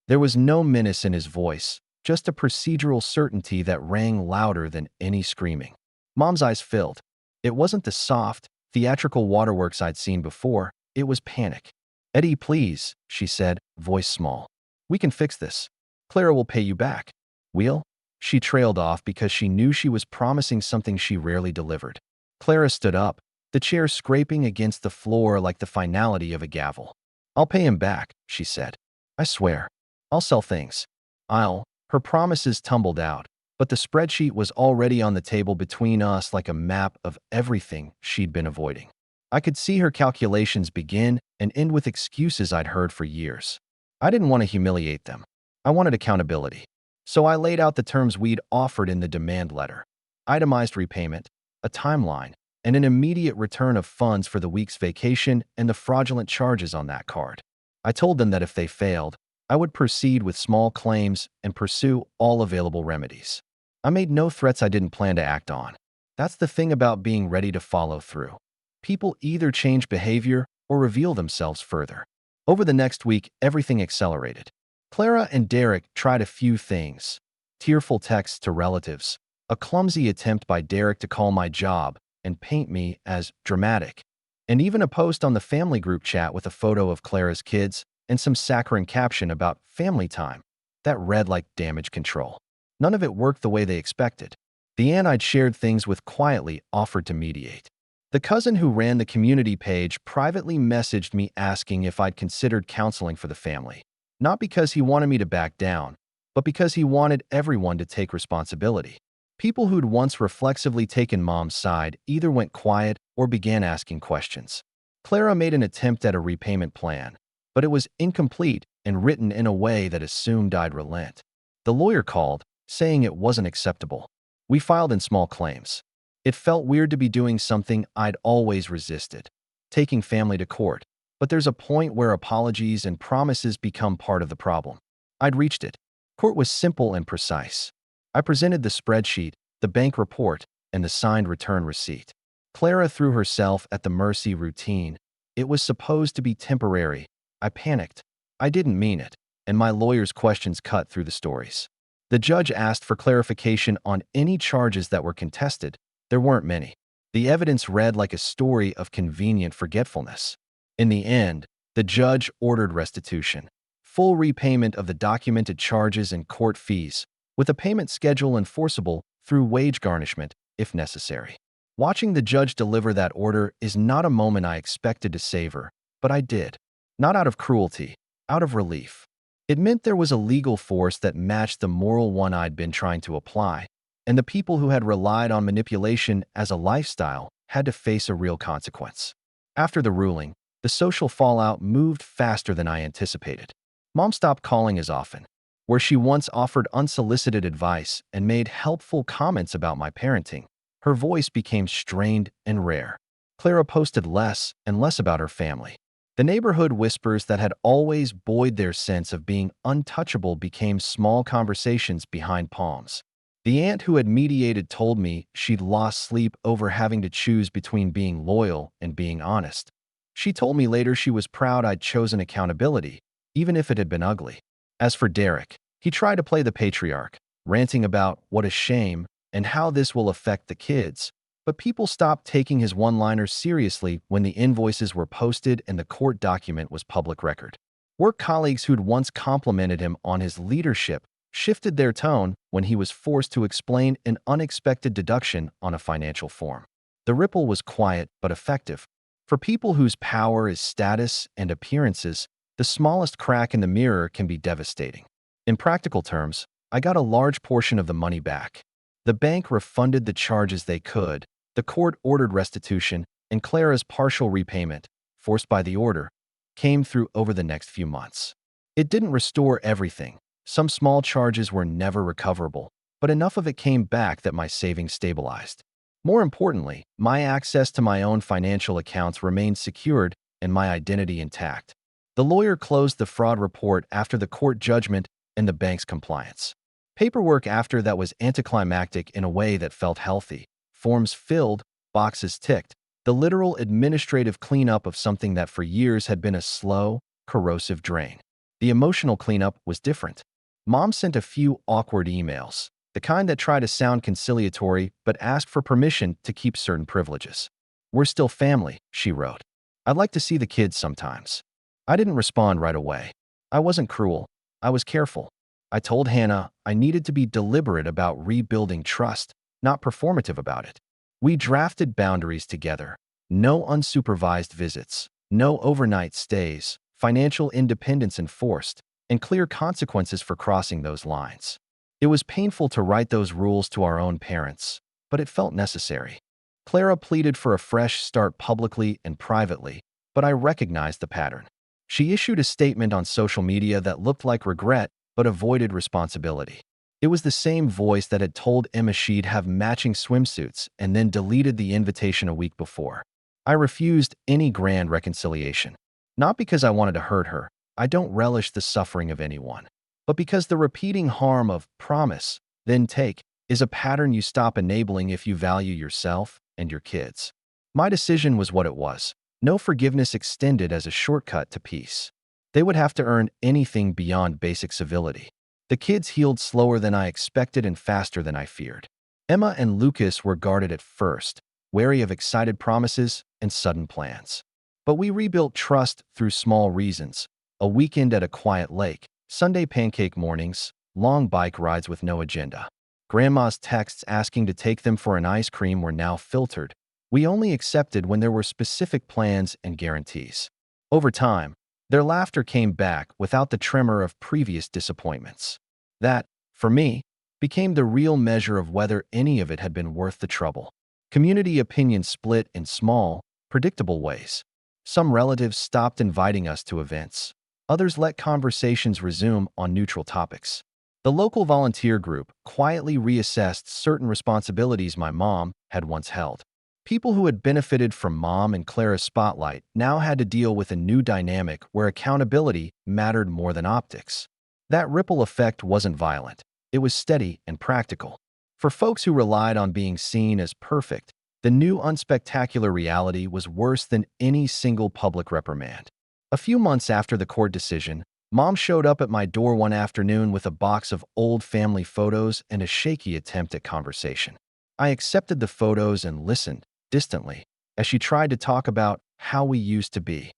There was no menace in his voice, just a procedural certainty that rang louder than any screaming. Mom's eyes filled. It wasn't the soft, theatrical waterworks I'd seen before, it was panic. Eddie, please, she said, voice small. We can fix this. Clara will pay you back. We'll? She trailed off because she knew she was promising something she rarely delivered. Clara stood up, the chair scraping against the floor like the finality of a gavel. I'll pay him back, she said. I swear. I'll sell things. Her promises tumbled out, but the spreadsheet was already on the table between us like a map of everything she'd been avoiding. I could see her calculations begin and end with excuses I'd heard for years. I didn't want to humiliate them. I wanted accountability. So I laid out the terms we'd offered in the demand letter: itemized repayment, a timeline, and an immediate return of funds for the week's vacation and the fraudulent charges on that card. I told them that if they failed, I would proceed with small claims and pursue all available remedies. I made no threats I didn't plan to act on. That's the thing about being ready to follow through. People either change behavior or reveal themselves further. Over the next week, everything accelerated. Clara and Derek tried a few things: tearful texts to relatives, a clumsy attempt by Derek to call my job and paint me as dramatic, and even a post on the family group chat with a photo of Clara's kids and some saccharine caption about family time that read like damage control. None of it worked the way they expected. The aunt I'd shared things with quietly offered to mediate. The cousin who ran the community page privately messaged me asking if I'd considered counseling for the family, not because he wanted me to back down, but because he wanted everyone to take responsibility. People who'd once reflexively taken Mom's side either went quiet or began asking questions. Clara made an attempt at a repayment plan, but it was incomplete and written in a way that assumed I'd relent. The lawyer called, saying it wasn't acceptable. We filed in small claims. It felt weird to be doing something I'd always resisted: taking family to court. But there's a point where apologies and promises become part of the problem. I'd reached it. Court was simple and precise. I presented the spreadsheet, the bank report, and the signed return receipt. Clara threw herself at the mercy routine. It was supposed to be temporary. I panicked. I didn't mean it, and my lawyer's questions cut through the stories. The judge asked for clarification on any charges that were contested. There weren't many. The evidence read like a story of convenient forgetfulness. In the end, the judge ordered restitution, full repayment of the documented charges and court fees, with a payment schedule enforceable through wage garnishment if necessary. Watching the judge deliver that order is not a moment I expected to savor, but I did. Not out of cruelty, out of relief. It meant there was a legal force that matched the moral one I'd been trying to apply, and the people who had relied on manipulation as a lifestyle had to face a real consequence. After the ruling, the social fallout moved faster than I anticipated. Mom stopped calling as often. Where she once offered unsolicited advice and made helpful comments about my parenting, her voice became strained and rare. Clara posted less and less about her family. The neighborhood whispers that had always buoyed their sense of being untouchable became small conversations behind palms. The aunt who had mediated told me she'd lost sleep over having to choose between being loyal and being honest. She told me later she was proud I'd chosen accountability, even if it had been ugly. As for Derek, he tried to play the patriarch, ranting about what a shame and how this will affect the kids. But people stopped taking his one-liners seriously when the invoices were posted and the court document was public record. Work colleagues who'd once complimented him on his leadership shifted their tone when he was forced to explain an unexpected deduction on a financial form. The ripple was quiet but effective. For people whose power is status and appearances, the smallest crack in the mirror can be devastating. In practical terms, I got a large portion of the money back. The bank refunded the charges they could, the court ordered restitution, and Clara's partial repayment, forced by the order, came through over the next few months. It didn't restore everything. Some small charges were never recoverable, but enough of it came back that my savings stabilized. More importantly, my access to my own financial accounts remained secured and my identity intact. The lawyer closed the fraud report after the court judgment and the bank's compliance. Paperwork after that was anticlimactic in a way that felt healthy. Forms filled, boxes ticked, the literal administrative cleanup of something that for years had been a slow, corrosive drain. The emotional cleanup was different. Mom sent a few awkward emails, the kind that try to sound conciliatory but ask for permission to keep certain privileges. "We're still family," she wrote. "I'd like to see the kids sometimes." I didn't respond right away. I wasn't cruel. I was careful. I told Hannah I needed to be deliberate about rebuilding trust, not performative about it. We drafted boundaries together. No unsupervised visits, no overnight stays, financial independence enforced, and clear consequences for crossing those lines. It was painful to write those rules to our own parents, but it felt necessary. Clara pleaded for a fresh start publicly and privately, but I recognized the pattern. She issued a statement on social media that looked like regret but avoided responsibility. It was the same voice that had told Emma she'd have matching swimsuits and then deleted the invitation a week before. I refused any grand reconciliation. Not because I wanted to hurt her, I don't relish the suffering of anyone, but because the repeating harm of promise, then take, is a pattern you stop enabling if you value yourself and your kids. My decision was what it was. No forgiveness extended as a shortcut to peace. They would have to earn anything beyond basic civility. The kids healed slower than I expected and faster than I feared. Emma and Lucas were guarded at first, wary of excited promises and sudden plans. But we rebuilt trust through small reasons: a weekend at a quiet lake, Sunday pancake mornings, long bike rides with no agenda. Grandma's texts asking to take them for an ice cream were now filtered. We only accepted when there were specific plans and guarantees. Over time, their laughter came back without the tremor of previous disappointments. That, for me, became the real measure of whether any of it had been worth the trouble. Community opinion split in small, predictable ways. Some relatives stopped inviting us to events. Others let conversations resume on neutral topics. The local volunteer group quietly reassessed certain responsibilities my mom had once held. People who had benefited from Mom and Clara's spotlight now had to deal with a new dynamic where accountability mattered more than optics. That ripple effect wasn't violent. It was steady and practical. For folks who relied on being seen as perfect, the new unspectacular reality was worse than any single public reprimand. A few months after the court decision, Mom showed up at my door one afternoon with a box of old family photos and a shaky attempt at conversation. I accepted the photos and listened, distantly, as she tried to talk about how we used to be.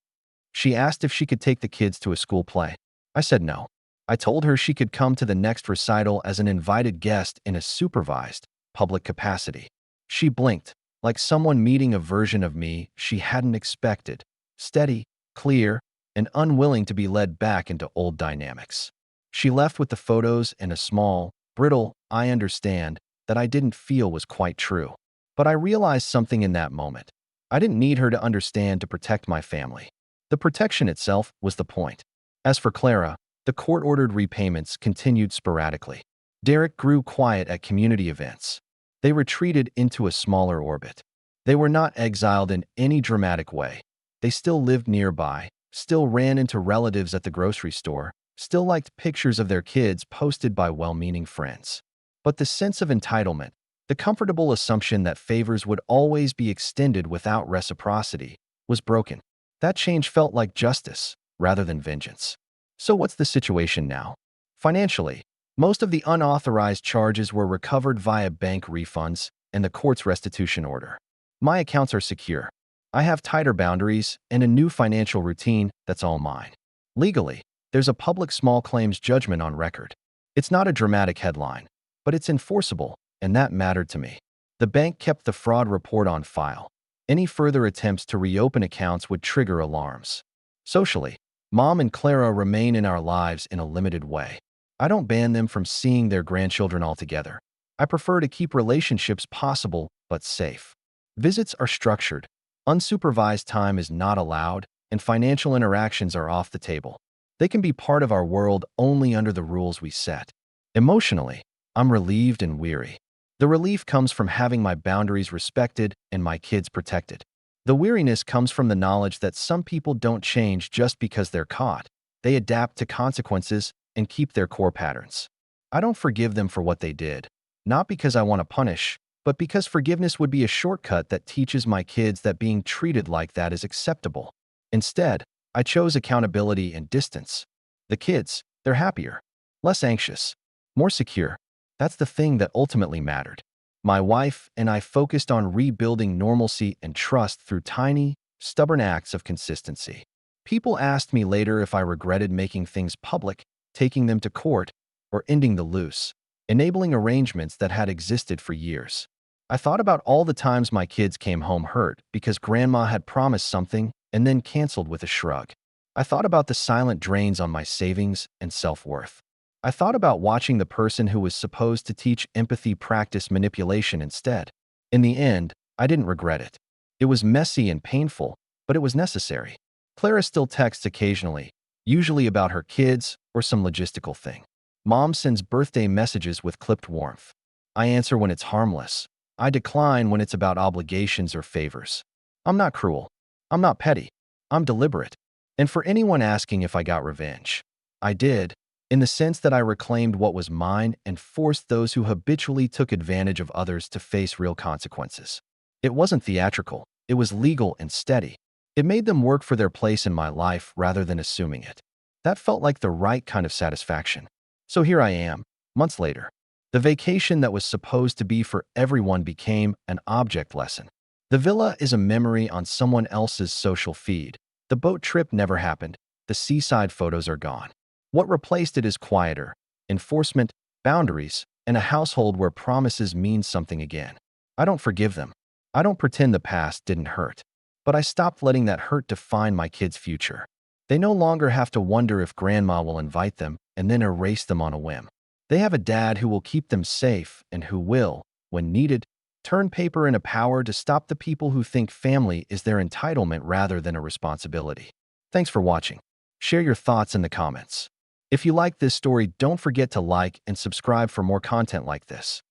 She asked if she could take the kids to a school play. I said no. I told her she could come to the next recital as an invited guest in a supervised, public capacity. She blinked, like someone meeting a version of me she hadn't expected, steady, clear, and unwilling to be led back into old dynamics. She left with the photos and a small, brittle, "I understand," that I didn't feel was quite true. But I realized something in that moment. I didn't need her to understand to protect my family. The protection itself was the point. As for Clara, the court-ordered repayments continued sporadically. Derek grew quiet at community events. They retreated into a smaller orbit. They were not exiled in any dramatic way. They still lived nearby, still ran into relatives at the grocery store, still liked pictures of their kids posted by well-meaning friends. But the sense of entitlement, the comfortable assumption that favors would always be extended without reciprocity, was broken. That change felt like justice, rather than vengeance. So what's the situation now? Financially, most of the unauthorized charges were recovered via bank refunds and the court's restitution order. My accounts are secure. I have tighter boundaries and a new financial routine that's all mine. Legally, there's a public small claims judgment on record. It's not a dramatic headline, but it's enforceable, and that mattered to me. The bank kept the fraud report on file. Any further attempts to reopen accounts would trigger alarms. Socially, Mom and Clara remain in our lives in a limited way. I don't ban them from seeing their grandchildren altogether. I prefer to keep relationships possible but safe. Visits are structured. Unsupervised time is not allowed, and financial interactions are off the table. They can be part of our world only under the rules we set. Emotionally, I'm relieved and weary. The relief comes from having my boundaries respected and my kids protected. The weariness comes from the knowledge that some people don't change just because they're caught. They adapt to consequences and keep their core patterns. I don't forgive them for what they did, not because I want to punish, but because forgiveness would be a shortcut that teaches my kids that being treated like that is acceptable. Instead, I chose accountability and distance. The kids, they're happier, less anxious, more secure. That's the thing that ultimately mattered. My wife and I focused on rebuilding normalcy and trust through tiny, stubborn acts of consistency. People asked me later if I regretted making things public, taking them to court, or ending the loose, enabling arrangements that had existed for years. I thought about all the times my kids came home hurt because grandma had promised something and then canceled with a shrug. I thought about the silent drains on my savings and self-worth. I thought about watching the person who was supposed to teach empathy practice manipulation instead. In the end, I didn't regret it. It was messy and painful, but it was necessary. Clara still texts occasionally, usually about her kids or some logistical thing. Mom sends birthday messages with clipped warmth. I answer when it's harmless. I decline when it's about obligations or favors. I'm not cruel. I'm not petty. I'm deliberate. And for anyone asking if I got revenge, I did, in the sense that I reclaimed what was mine and forced those who habitually took advantage of others to face real consequences. It wasn't theatrical. It was legal and steady. It made them work for their place in my life rather than assuming it. That felt like the right kind of satisfaction. So here I am, months later. The vacation that was supposed to be for everyone became an object lesson. The villa is a memory on someone else's social feed. The boat trip never happened. The seaside photos are gone. What replaced it is quieter, enforcement, boundaries, and a household where promises mean something again. I don't forgive them. I don't pretend the past didn't hurt. But I stopped letting that hurt define my kids' future. They no longer have to wonder if grandma will invite them and then erase them on a whim. They have a dad who will keep them safe and who will, when needed, turn paper into power to stop the people who think family is their entitlement rather than a responsibility. Thanks for watching. Share your thoughts in the comments. If you like this story, don't forget to like and subscribe for more content like this.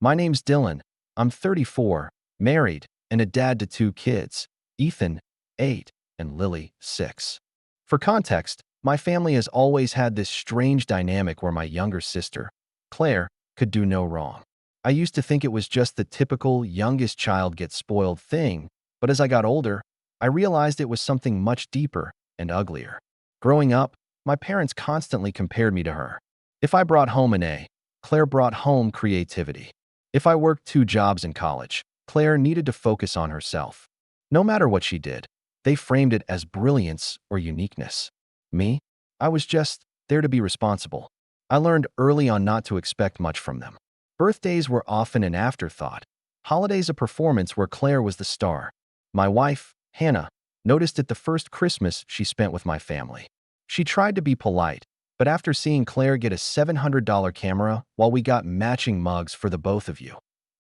My name's Dylan. I'm 34, married, and a dad to 2 kids, Ethan, 8, and Lily, 6. For context, my family has always had this strange dynamic where my younger sister, Claire, could do no wrong. I used to think it was just the typical youngest child gets spoiled thing, but as I got older, I realized it was something much deeper and uglier. Growing up, my parents constantly compared me to her. If I brought home an A, Claire brought home creativity. If I worked 2 jobs in college, Claire needed to focus on herself. No matter what she did, they framed it as brilliance or uniqueness. Me? I was just there to be responsible. I learned early on not to expect much from them. Birthdays were often an afterthought. Holidays a performance where Claire was the star. My wife, Hannah, noticed it the first Christmas she spent with my family. She tried to be polite, but after seeing Claire get a $700 camera while we got matching mugs for the both of you,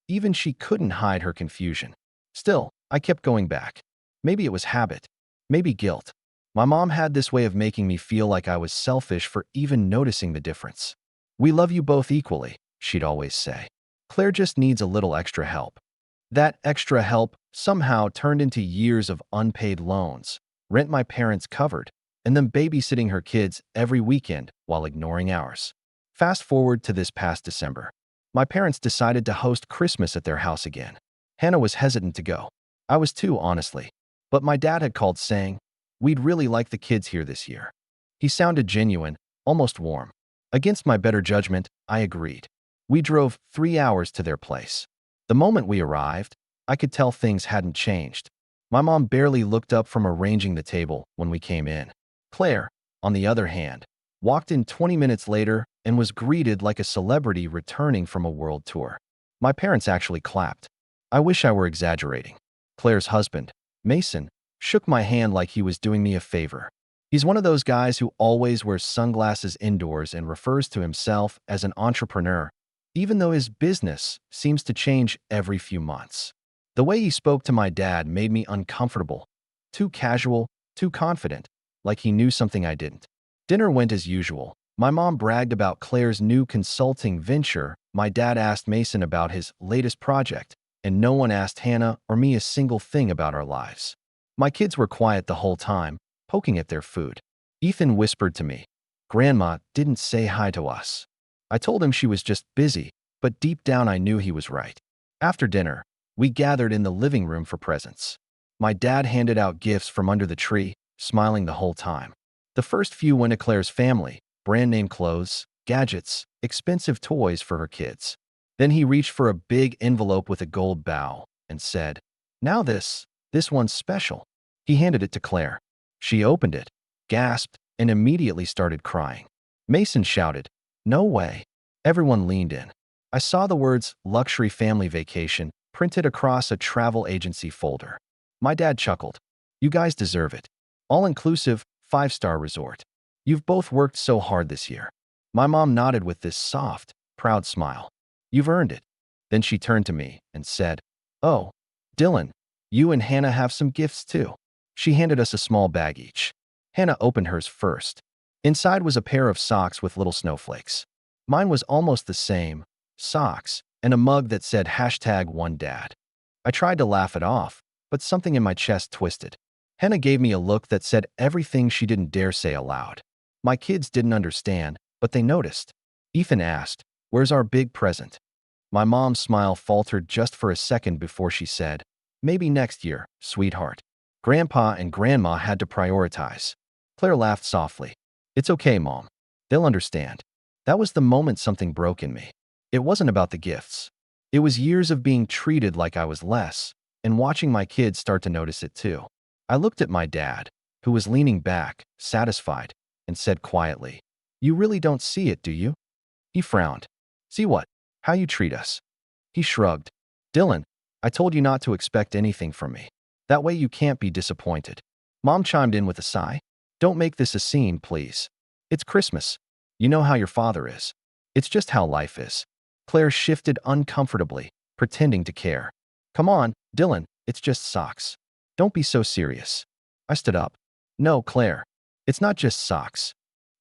even she couldn't hide her confusion. Still, I kept going back. Maybe it was habit, maybe guilt. My mom had this way of making me feel like I was selfish for even noticing the difference. "We love you both equally," she'd always say. "Claire just needs a little extra help." That extra help somehow turned into years of unpaid loans, rent my parents covered, and them babysitting her kids every weekend while ignoring ours. Fast forward to this past December. My parents decided to host Christmas at their house again. Hannah was hesitant to go. I was too, honestly. But my dad had called saying, "We'd really like the kids here this year." He sounded genuine, almost warm. Against my better judgment, I agreed. We drove 3 hours to their place. The moment we arrived, I could tell things hadn't changed. My mom barely looked up from arranging the table when we came in. Claire, on the other hand, walked in 20 minutes later and was greeted like a celebrity returning from a world tour. My parents actually clapped. I wish I were exaggerating. Claire's husband, Mason, shook my hand like he was doing me a favor. He's one of those guys who always wears sunglasses indoors and refers to himself as an entrepreneur, even though his business seems to change every few months. The way he spoke to my dad made me uncomfortable. Too casual, too confident, like he knew something I didn't. Dinner went as usual. My mom bragged about Claire's new consulting venture. My dad asked Mason about his latest project, and no one asked Hannah or me a single thing about our lives. My kids were quiet the whole time, poking at their food. Ethan whispered to me, "Grandma didn't say hi to us." I told him she was just busy, but deep down I knew he was right. After dinner, we gathered in the living room for presents. My dad handed out gifts from under the tree, smiling the whole time. The first few went to Claire's family, brand-name clothes, gadgets, expensive toys for her kids. Then he reached for a big envelope with a gold bow and said, "Now this one's special." He handed it to Claire. She opened it, gasped, and immediately started crying. Mason shouted, "No way." Everyone leaned in. I saw the words "Luxury Family Vacation" printed across a travel agency folder. My dad chuckled. "You guys deserve it. All-inclusive, 5-star resort. You've both worked so hard this year." My mom nodded with this soft, proud smile. "You've earned it." Then she turned to me and said, "Oh, Dylan, you and Hannah have some gifts too." She handed us a small bag each. Hannah opened hers first. Inside was a pair of socks with little snowflakes. Mine was almost the same, socks, and a mug that said #OneDad. I tried to laugh it off, but something in my chest twisted. Hannah gave me a look that said everything she didn't dare say aloud. My kids didn't understand, but they noticed. Ethan asked, "Where's our big present?" My mom's smile faltered just for a second before she said, "Maybe next year, sweetheart." Grandpa and Grandma had to prioritize. Claire laughed softly. "It's okay, Mom. They'll understand." That was the moment something broke in me. It wasn't about the gifts. It was years of being treated like I was less, and watching my kids start to notice it too. I looked at my dad, who was leaning back, satisfied, and said quietly, "You really don't see it, do you?" He frowned. "See what? How you treat us." He shrugged. "Dylan, I told you not to expect anything from me. That way you can't be disappointed." Mom chimed in with a sigh. "Don't make this a scene, please. It's Christmas. You know how your father is. It's just how life is." Claire shifted uncomfortably, pretending to care. "Come on, Dylan, it's just socks. Don't be so serious." I stood up. "No, Claire, it's not just socks."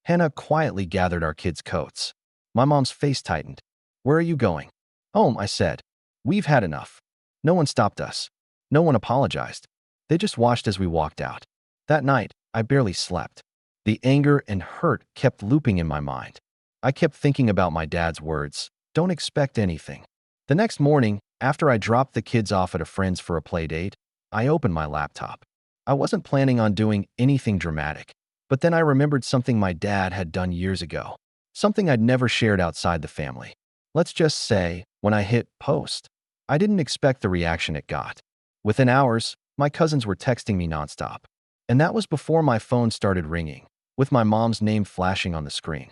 Hannah quietly gathered our kids' coats. My mom's face tightened. "Where are you going?" "Home," I said. "We've had enough." No one stopped us. No one apologized. They just watched as we walked out. That night, I barely slept. The anger and hurt kept looping in my mind. I kept thinking about my dad's words, "Don't expect anything." The next morning, after I dropped the kids off at a friend's for a play date, I opened my laptop. I wasn't planning on doing anything dramatic, but then I remembered something my dad had done years ago, something I'd never shared outside the family. Let's just say, when I hit post, I didn't expect the reaction it got. Within hours, my cousins were texting me nonstop. And that was before my phone started ringing, with my mom's name flashing on the screen.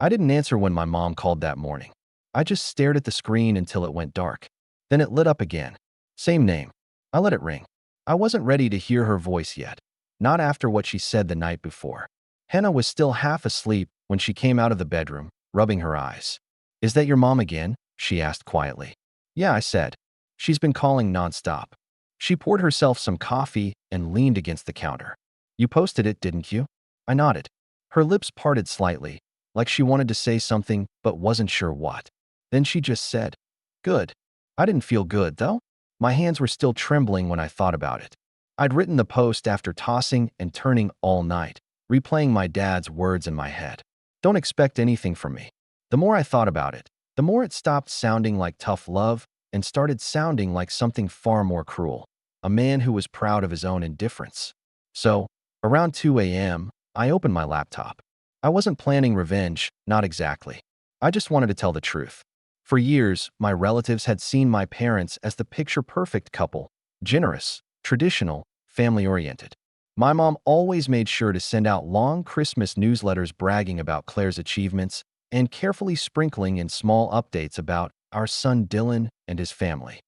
I didn't answer when my mom called that morning. I just stared at the screen until it went dark. Then it lit up again. Same name. I let it ring. I wasn't ready to hear her voice yet, not after what she said the night before. Hannah was still half asleep when she came out of the bedroom, rubbing her eyes. "Is that your mom again?" she asked quietly. "Yeah," I said. "She's been calling nonstop." She poured herself some coffee and leaned against the counter. "You posted it, didn't you?" I nodded. Her lips parted slightly, like she wanted to say something but wasn't sure what. Then she just said, "Good." I didn't feel good, though. My hands were still trembling when I thought about it. I'd written the post after tossing and turning all night, replaying my dad's words in my head. "Don't expect anything from me." The more I thought about it, the more it stopped sounding like tough love and started sounding like something far more cruel, a man who was proud of his own indifference. So, around 2 a.m., I opened my laptop. I wasn't planning revenge, not exactly. I just wanted to tell the truth. For years, my relatives had seen my parents as the picture-perfect couple, generous, traditional, family-oriented. My mom always made sure to send out long Christmas newsletters bragging about Claire's achievements and carefully sprinkling in small updates about our son Dylan and his family.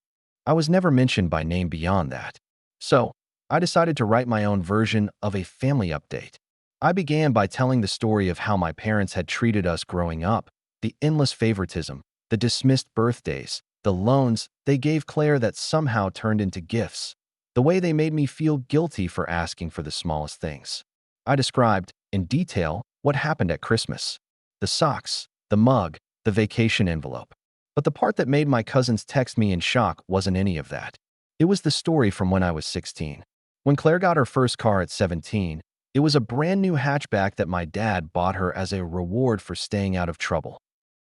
I was never mentioned by name beyond that. So, I decided to write my own version of a family update. I began by telling the story of how my parents had treated us growing up, the endless favoritism, the dismissed birthdays, the loans they gave Claire that somehow turned into gifts, the way they made me feel guilty for asking for the smallest things. I described, in detail, what happened at Christmas. The socks, the mug, the vacation envelope. But the part that made my cousins text me in shock wasn't any of that. It was the story from when I was 16. When Claire got her first car at 17, it was a brand new hatchback that my dad bought her as a reward for staying out of trouble.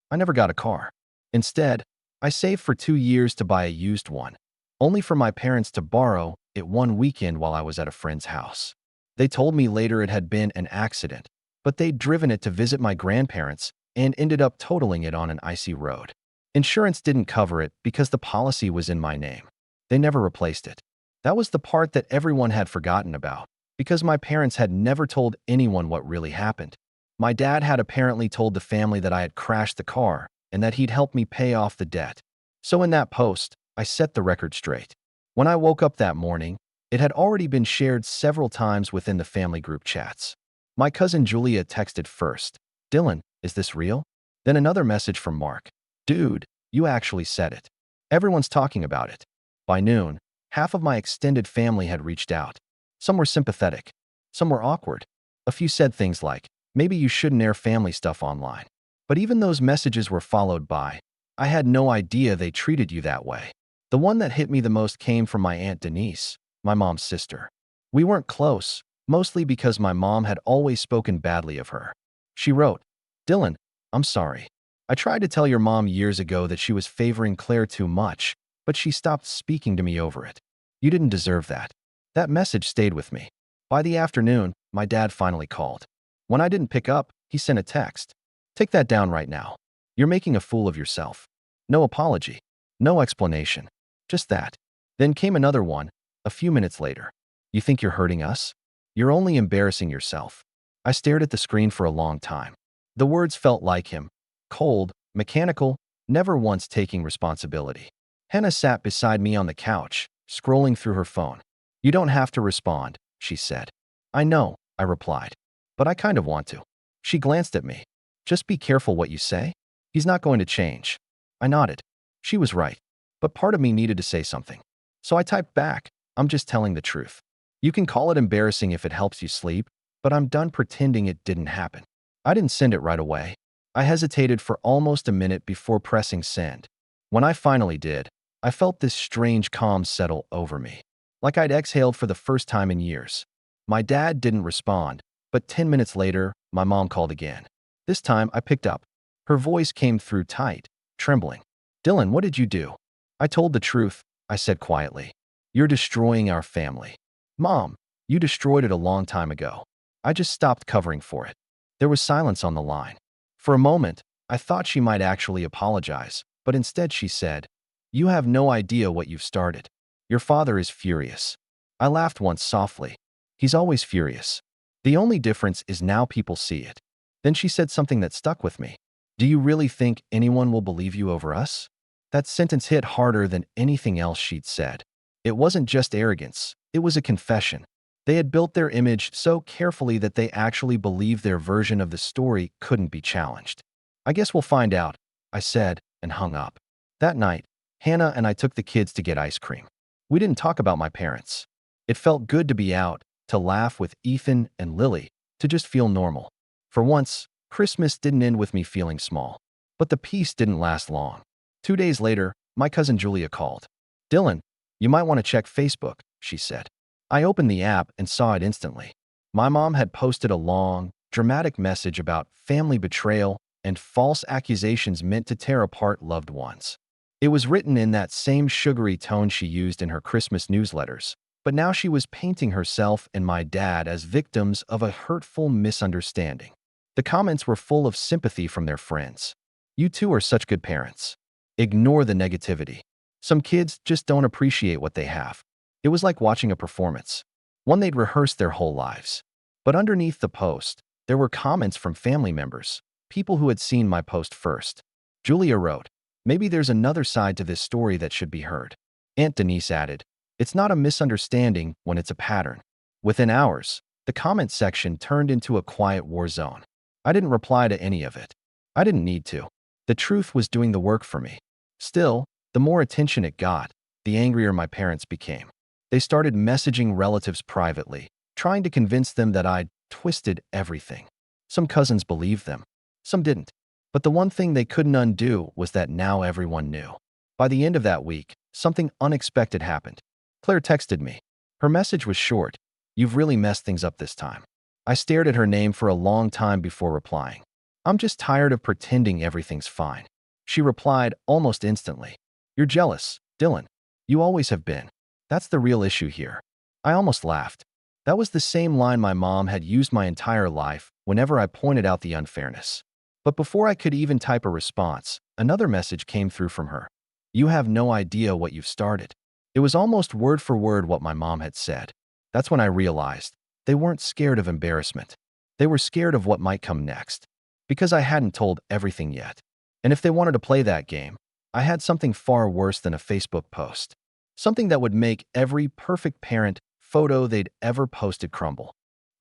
I never got a car. Instead, I saved for 2 years to buy a used one, only for my parents to borrow it one weekend while I was at a friend's house. They told me later it had been an accident, but they'd driven it to visit my grandparents and ended up totaling it on an icy road. Insurance didn't cover it because the policy was in my name. They never replaced it. That was the part that everyone had forgotten about, because my parents had never told anyone what really happened. My dad had apparently told the family that I had crashed the car and that he'd help me pay off the debt. So in that post, I set the record straight. When I woke up that morning, it had already been shared several times within the family group chats. My cousin Julia texted first. Dylan, is this real? Then another message from Mark. Dude, you actually said it. Everyone's talking about it. By noon, half of my extended family had reached out. Some were sympathetic. Some were awkward. A few said things like, maybe you shouldn't air family stuff online. But even those messages were followed by, I had no idea they treated you that way. The one that hit me the most came from my Aunt Denise, my mom's sister. We weren't close, mostly because my mom had always spoken badly of her. She wrote, Dylan, I'm sorry. I tried to tell your mom years ago that she was favoring Claire too much, but she stopped speaking to me over it. You didn't deserve that. That message stayed with me. By the afternoon, my dad finally called. When I didn't pick up, he sent a text. Take that down right now. You're making a fool of yourself. No apology. No explanation. Just that. Then came another one, a few minutes later. You think you're hurting us? You're only embarrassing yourself. I stared at the screen for a long time. The words felt like him. Cold, mechanical, never once taking responsibility. Hannah sat beside me on the couch, scrolling through her phone. You don't have to respond, she said. I know, I replied. But I kind of want to. She glanced at me. Just be careful what you say. He's not going to change. I nodded. She was right. But part of me needed to say something. So I typed back, I'm just telling the truth. You can call it embarrassing if it helps you sleep, but I'm done pretending it didn't happen. I didn't send it right away. I hesitated for almost a minute before pressing send. When I finally did, I felt this strange calm settle over me, like I'd exhaled for the first time in years. My dad didn't respond, but 10 minutes later, my mom called again. This time, I picked up. Her voice came through tight, trembling. Dylan, what did you do? I told the truth, I said quietly. You're destroying our family. Mom, you destroyed it a long time ago. I just stopped covering for it. There was silence on the line. For a moment, I thought she might actually apologize, but instead she said, You have no idea what you've started. Your father is furious. I laughed once softly. He's always furious. The only difference is now people see it. Then she said something that stuck with me. Do you really think anyone will believe you over us? That sentence hit harder than anything else she'd said. It wasn't just arrogance. It was a confession. They had built their image so carefully that they actually believed their version of the story couldn't be challenged. I guess we'll find out, I said, and hung up. That night, Hannah and I took the kids to get ice cream. We didn't talk about my parents. It felt good to be out, to laugh with Ethan and Lily, to just feel normal. For once, Christmas didn't end with me feeling small. But the peace didn't last long. 2 days later, my cousin Julia called. Dylan, you might want to check Facebook, she said. I opened the app and saw it instantly. My mom had posted a long, dramatic message about family betrayal and false accusations meant to tear apart loved ones. It was written in that same sugary tone she used in her Christmas newsletters, but now she was painting herself and my dad as victims of a hurtful misunderstanding. The comments were full of sympathy from their friends. You two are such good parents. Ignore the negativity. Some kids just don't appreciate what they have. It was like watching a performance, one they'd rehearsed their whole lives. But underneath the post, there were comments from family members, people who had seen my post first. Julia wrote, maybe there's another side to this story that should be heard. Aunt Denise added, it's not a misunderstanding when it's a pattern. Within hours, the comment section turned into a quiet war zone. I didn't reply to any of it. I didn't need to. The truth was doing the work for me. Still, the more attention it got, the angrier my parents became. They started messaging relatives privately, trying to convince them that I'd twisted everything. Some cousins believed them. Some didn't. But the one thing they couldn't undo was that now everyone knew. By the end of that week, something unexpected happened. Claire texted me. Her message was short. You've really messed things up this time. I stared at her name for a long time before replying. I'm just tired of pretending everything's fine. She replied almost instantly. You're jealous, Dylan. You always have been. That's the real issue here. I almost laughed. That was the same line my mom had used my entire life whenever I pointed out the unfairness. But before I could even type a response, another message came through from her. You have no idea what you've started. It was almost word for word what my mom had said. That's when I realized they weren't scared of embarrassment. They were scared of what might come next. Because I hadn't told everything yet. And if they wanted to play that game, I had something far worse than a Facebook post. Something that would make every perfect parent photo they'd ever posted crumble.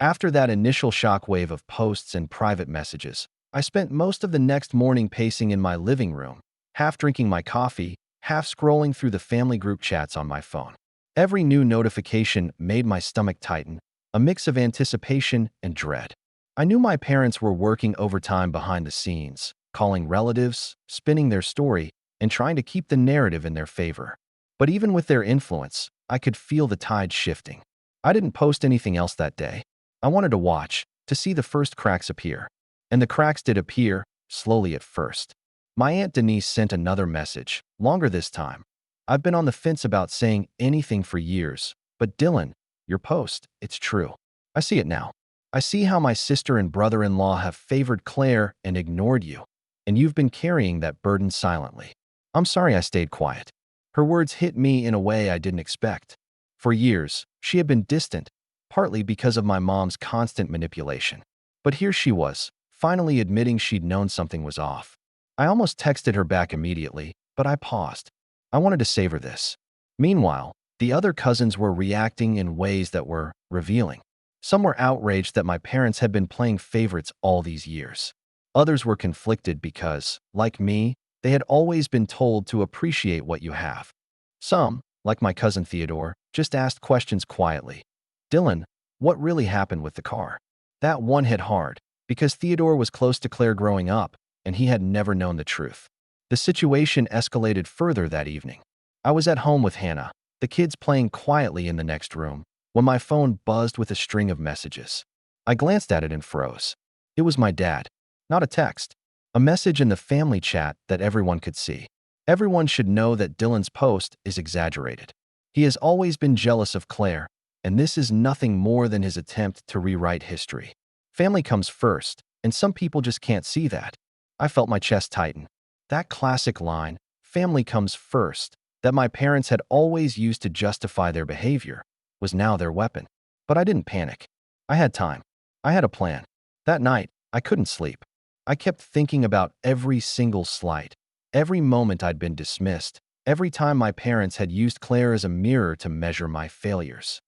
After that initial shockwave of posts and private messages, I spent most of the next morning pacing in my living room, half drinking my coffee, half scrolling through the family group chats on my phone. Every new notification made my stomach tighten, a mix of anticipation and dread. I knew my parents were working overtime behind the scenes, calling relatives, spinning their story, and trying to keep the narrative in their favor. But even with their influence, I could feel the tide shifting. I didn't post anything else that day. I wanted to watch, to see the first cracks appear. And the cracks did appear, slowly at first. My Aunt Denise sent another message, longer this time. I've been on the fence about saying anything for years, but Dylan, your post, it's true. I see it now. I see how my sister and brother-in-law have favored Claire and ignored you, and you've been carrying that burden silently. I'm sorry I stayed quiet. Her words hit me in a way I didn't expect. For years, she had been distant, partly because of my mom's constant manipulation. But here she was, finally admitting she'd known something was off. I almost texted her back immediately, but I paused. I wanted to savor this. Meanwhile, the other cousins were reacting in ways that were revealing. Some were outraged that my parents had been playing favorites all these years. Others were conflicted because, like me, they had always been told to appreciate what you have. Some, like my cousin Theodore, just asked questions quietly. Dylan, what really happened with the car? That one hit hard, because Theodore was close to Claire growing up, and he had never known the truth. The situation escalated further that evening. I was at home with Hannah, the kids playing quietly in the next room, when my phone buzzed with a string of messages. I glanced at it and froze. It was my dad. Not a text. A message in the family chat that everyone could see. Everyone should know that Dylan's post is exaggerated. He has always been jealous of Claire, and this is nothing more than his attempt to rewrite history. Family comes first, and some people just can't see that. I felt my chest tighten. That classic line, family comes first, that my parents had always used to justify their behavior, was now their weapon. But I didn't panic. I had time. I had a plan. That night, I couldn't sleep. I kept thinking about every single slight, every moment I'd been dismissed, every time my parents had used Claire as a mirror to measure my failures.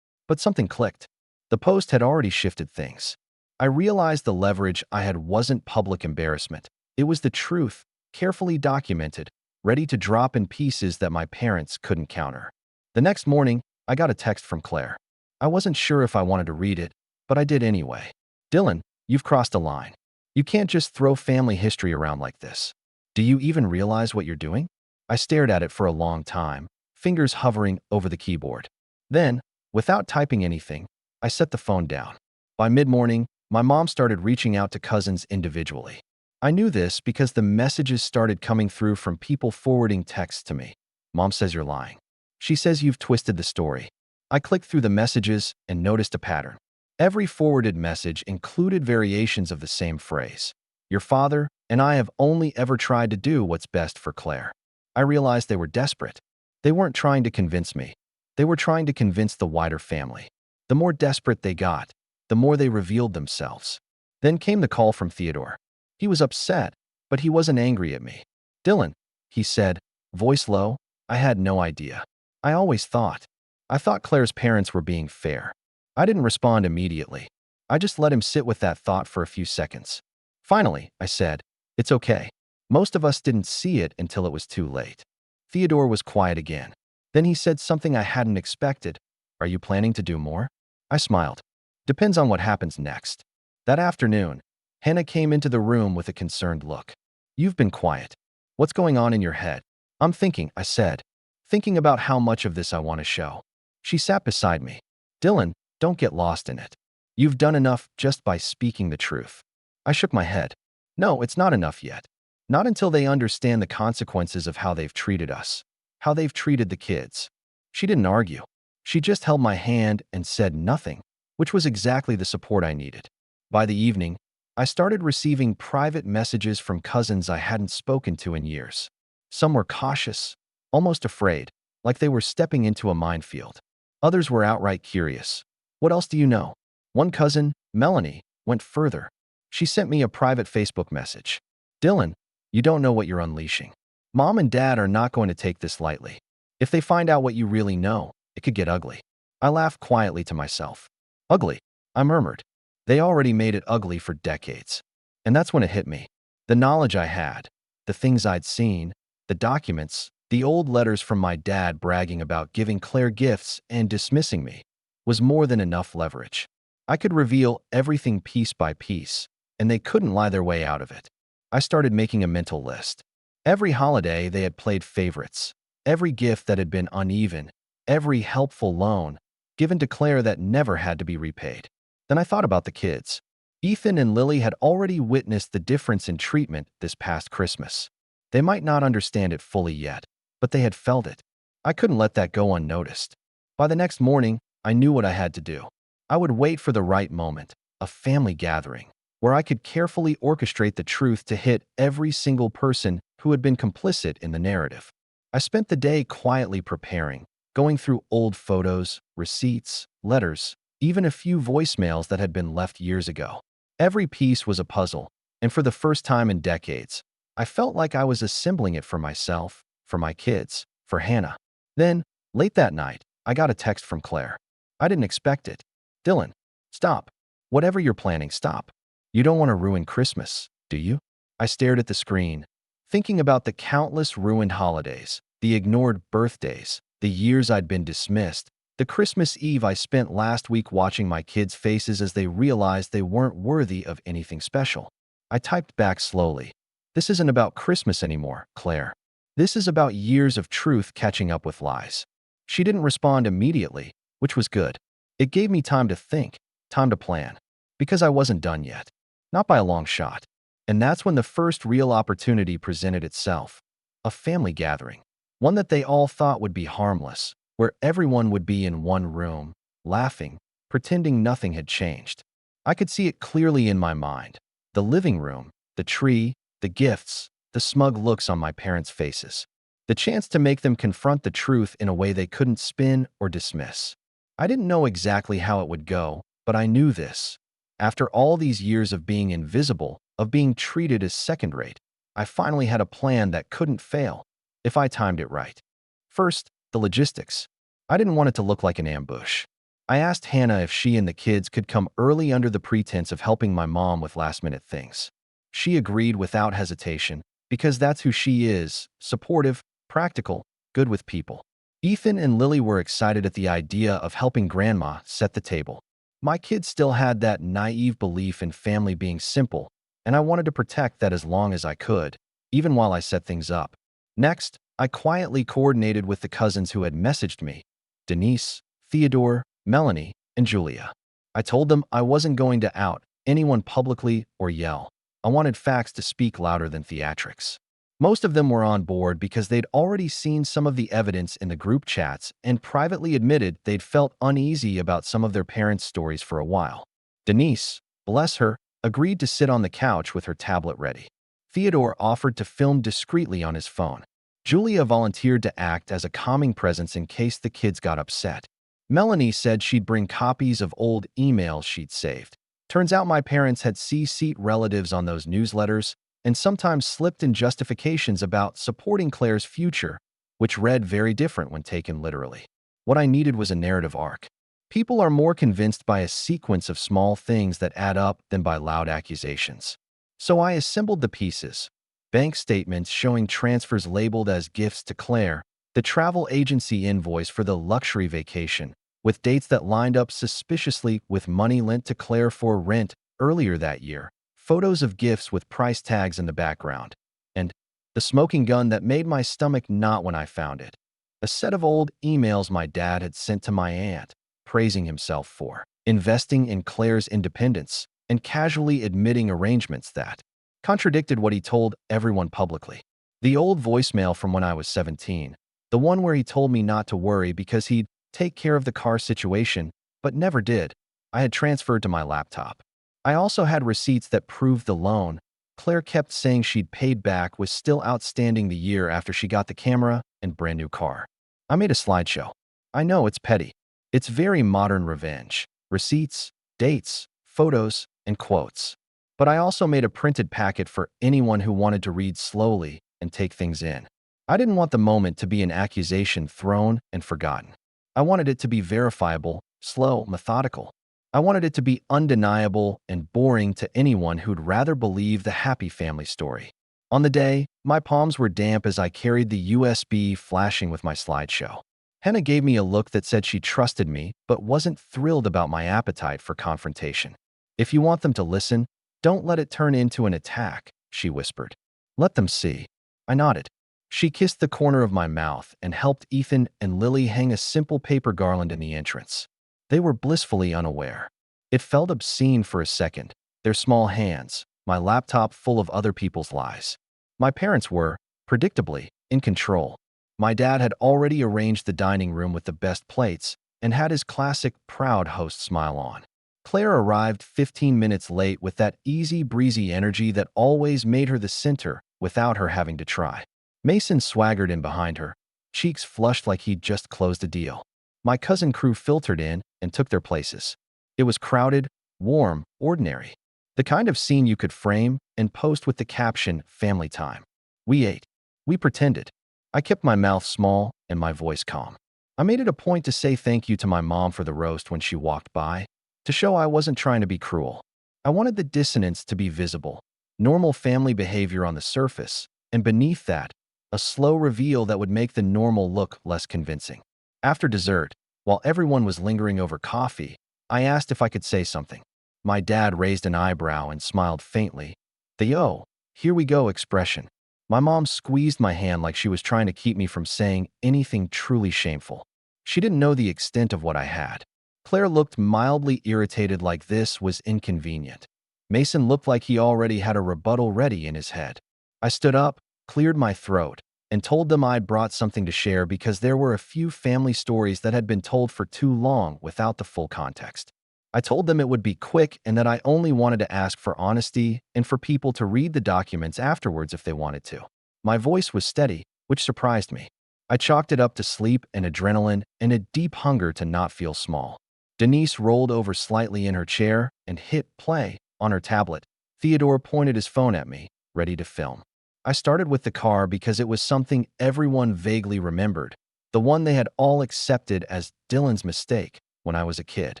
But something clicked. The post had already shifted things. I realized the leverage I had wasn't public embarrassment. It was the truth, carefully documented, ready to drop in pieces that my parents couldn't counter. The next morning, I got a text from Claire. I wasn't sure if I wanted to read it, but I did anyway. Dylan, you've crossed a line. You can't just throw family history around like this. Do you even realize what you're doing? I stared at it for a long time, fingers hovering over the keyboard. Then, without typing anything, I set the phone down. By mid-morning, my mom started reaching out to cousins individually. I knew this because the messages started coming through from people forwarding texts to me. Mom says you're lying. She says you've twisted the story. I clicked through the messages and noticed a pattern. Every forwarded message included variations of the same phrase. Your father and I have only ever tried to do what's best for Claire. I realized they were desperate. They weren't trying to convince me. They were trying to convince the wider family. The more desperate they got, the more they revealed themselves. Then came the call from Theodore. He was upset, but he wasn't angry at me. Dylan, he said, voice low. I had no idea. I always thought. I thought Claire's parents were being fair. I didn't respond immediately. I just let him sit with that thought for a few seconds. Finally, I said, it's okay. Most of us didn't see it until it was too late. Theodore was quiet again. Then he said something I hadn't expected. Are you planning to do more? I smiled. Depends on what happens next. That afternoon, Hannah came into the room with a concerned look. You've been quiet. What's going on in your head? I'm thinking, I said. Thinking about how much of this I want to show. She sat beside me. Dylan, don't get lost in it. You've done enough just by speaking the truth. I shook my head. No, it's not enough yet. Not until they understand the consequences of how they've treated us, how they've treated the kids. She didn't argue. She just held my hand and said nothing, which was exactly the support I needed. By the evening, I started receiving private messages from cousins I hadn't spoken to in years. Some were cautious, almost afraid, like they were stepping into a minefield. Others were outright curious. What else do you know? One cousin, Melanie, went further. She sent me a private Facebook message. Dylan, you don't know what you're unleashing. Mom and Dad are not going to take this lightly. If they find out what you really know, it could get ugly. I laughed quietly to myself. Ugly? I murmured. They already made it ugly for decades. And that's when it hit me. The knowledge I had, the things I'd seen, the documents, the old letters from my dad bragging about giving Claire gifts and dismissing me, was more than enough leverage. I could reveal everything piece by piece, and they couldn't lie their way out of it. I started making a mental list. Every holiday they had played favorites, every gift that had been uneven, every helpful loan given to Claire that never had to be repaid. Then I thought about the kids. Ethan and Lily had already witnessed the difference in treatment this past Christmas. They might not understand it fully yet, but they had felt it. I couldn't let that go unnoticed. By the next morning, I knew what I had to do. I would wait for the right moment, a family gathering, where I could carefully orchestrate the truth to hit every single person who had been complicit in the narrative. I spent the day quietly preparing, going through old photos, receipts, letters, even a few voicemails that had been left years ago. Every piece was a puzzle, and for the first time in decades, I felt like I was assembling it for myself, for my kids, for Hannah. Then, late that night, I got a text from Claire. I didn't expect it. "Dylan, stop. Whatever you're planning, stop. You don't want to ruin Christmas, do you?" I stared at the screen, thinking about the countless ruined holidays, the ignored birthdays, the years I'd been dismissed, the Christmas Eve I spent last week watching my kids' faces as they realized they weren't worthy of anything special. I typed back slowly. "This isn't about Christmas anymore, Claire. This is about years of truth catching up with lies." She didn't respond immediately, which was good. It gave me time to think, time to plan, because I wasn't done yet. Not by a long shot. And that's when the first real opportunity presented itself. A family gathering. One that they all thought would be harmless, where everyone would be in one room, laughing, pretending nothing had changed. I could see it clearly in my mind. The living room, the tree, the gifts, the smug looks on my parents' faces. The chance to make them confront the truth in a way they couldn't spin or dismiss. I didn't know exactly how it would go, but I knew this. After all these years of being invisible, of being treated as second-rate, I finally had a plan that couldn't fail, if I timed it right. First, the logistics. I didn't want it to look like an ambush. I asked Hannah if she and the kids could come early under the pretense of helping my mom with last-minute things. She agreed without hesitation, because that's who she is, supportive, practical, good with people. Ethan and Lily were excited at the idea of helping Grandma set the table. My kids still had that naive belief in family being simple, and I wanted to protect that as long as I could, even while I set things up. Next, I quietly coordinated with the cousins who had messaged me: Denise, Theodore, Melanie, and Julia. I told them I wasn't going to out anyone publicly or yell. I wanted facts to speak louder than theatrics. Most of them were on board because they'd already seen some of the evidence in the group chats and privately admitted they'd felt uneasy about some of their parents' stories for a while. Denise, bless her, agreed to sit on the couch with her tablet ready. Theodore offered to film discreetly on his phone. Julia volunteered to act as a calming presence in case the kids got upset. Melanie said she'd bring copies of old emails she'd saved. Turns out my parents had CC'd relatives on those newsletters and sometimes slipped in justifications about supporting Claire's future, which read very different when taken literally. What I needed was a narrative arc. People are more convinced by a sequence of small things that add up than by loud accusations. So I assembled the pieces: bank statements showing transfers labeled as gifts to Claire, the travel agency invoice for the luxury vacation, with dates that lined up suspiciously with money lent to Claire for rent earlier that year, photos of gifts with price tags in the background, and the smoking gun that made my stomach knot when I found it: a set of old emails my dad had sent to my aunt, praising himself for investing in Claire's independence and casually admitting arrangements that contradicted what he told everyone publicly. The old voicemail from when I was 17, the one where he told me not to worry because he'd take care of the car situation, but never did, I had transferred to my laptop. I also had receipts that proved the loan Claire kept saying she'd paid back was still outstanding the year after she got the camera and brand new car. I made a slideshow. I know it's petty. It's very modern revenge. Receipts, dates, photos, and quotes. But I also made a printed packet for anyone who wanted to read slowly and take things in. I didn't want the moment to be an accusation thrown and forgotten. I wanted it to be verifiable, slow, methodical. I wanted it to be undeniable and boring to anyone who'd rather believe the happy family story. On the day, my palms were damp as I carried the USB flashing with my slideshow. Henna gave me a look that said she trusted me but wasn't thrilled about my appetite for confrontation. "If you want them to listen, don't let it turn into an attack," she whispered. "Let them see." I nodded. She kissed the corner of my mouth and helped Ethan and Lily hang a simple paper garland in the entrance. They were blissfully unaware. It felt obscene for a second, their small hands, my laptop full of other people's lies. My parents were, predictably, in control. My dad had already arranged the dining room with the best plates and had his classic proud host smile on. Claire arrived 15 minutes late with that easy breezy energy that always made her the center without her having to try. Mason swaggered in behind her, cheeks flushed like he'd just closed a deal. My cousin crew filtered in and took their places. It was crowded, warm, ordinary. The kind of scene you could frame and post with the caption, "Family Time." We ate. We pretended. I kept my mouth small and my voice calm. I made it a point to say thank you to my mom for the roast when she walked by, to show I wasn't trying to be cruel. I wanted the dissonance to be visible, normal family behavior on the surface, and beneath that, a slow reveal that would make the normal look less convincing. After dessert, while everyone was lingering over coffee, I asked if I could say something. My dad raised an eyebrow and smiled faintly. The "oh, here we go" expression. My mom squeezed my hand like she was trying to keep me from saying anything truly shameful. She didn't know the extent of what I had. Claire looked mildly irritated, like this was inconvenient. Mason looked like he already had a rebuttal ready in his head. I stood up, cleared my throat, and told them I'd brought something to share because there were a few family stories that had been told for too long without the full context. I told them it would be quick and that I only wanted to ask for honesty and for people to read the documents afterwards if they wanted to. My voice was steady, which surprised me. I chalked it up to sleep and adrenaline and a deep hunger to not feel small. Denise rolled over slightly in her chair and hit play on her tablet. Theodore pointed his phone at me, ready to film. I started with the car because it was something everyone vaguely remembered, the one they had all accepted as Dylan's mistake when I was a kid.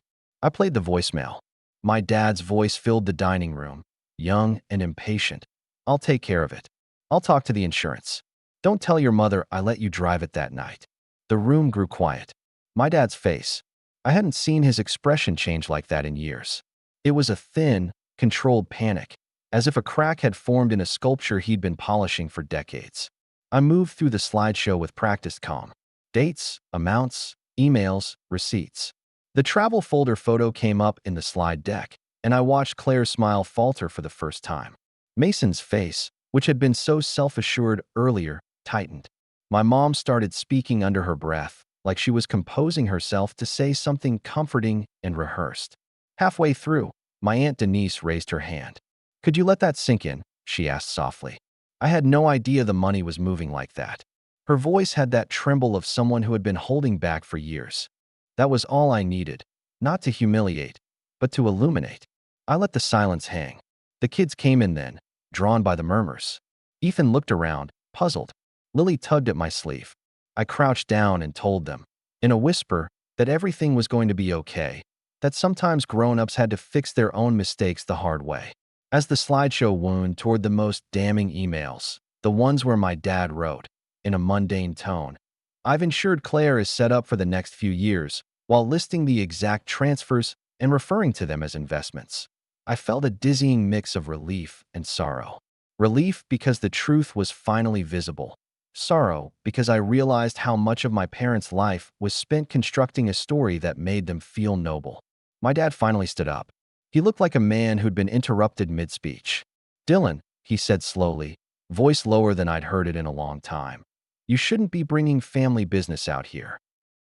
I played the voicemail. My dad's voice filled the dining room, young and impatient. "I'll take care of it. I'll talk to the insurance. Don't tell your mother I let you drive it that night." The room grew quiet. My dad's face. I hadn't seen his expression change like that in years. It was a thin, controlled panic, as if a crack had formed in a sculpture he'd been polishing for decades. I moved through the slideshow with practiced calm. Dates, amounts, emails, receipts. The travel folder photo came up in the slide deck, and I watched Claire's smile falter for the first time. Mason's face, which had been so self-assured earlier, tightened. My mom started speaking under her breath, like she was composing herself to say something comforting and rehearsed. Halfway through, my Aunt Denise raised her hand. "Could you let that sink in?" she asked softly. I had no idea the money was moving like that. Her voice had that tremble of someone who had been holding back for years. That was all I needed, not to humiliate, but to illuminate. I let the silence hang. The kids came in then, drawn by the murmurs. Ethan looked around, puzzled. Lily tugged at my sleeve. I crouched down and told them, in a whisper, that everything was going to be okay, that sometimes grown-ups had to fix their own mistakes the hard way. As the slideshow wound toward the most damning emails, the ones where my dad wrote, in a mundane tone, "I've insured Claire is set up for the next few years," while listing the exact transfers and referring to them as investments. I felt a dizzying mix of relief and sorrow. Relief because the truth was finally visible. Sorrow because I realized how much of my parents' life was spent constructing a story that made them feel noble. My dad finally stood up. He looked like a man who'd been interrupted mid-speech. "Dylan," he said slowly, voice lower than I'd heard it in a long time, "you shouldn't be bringing family business out here."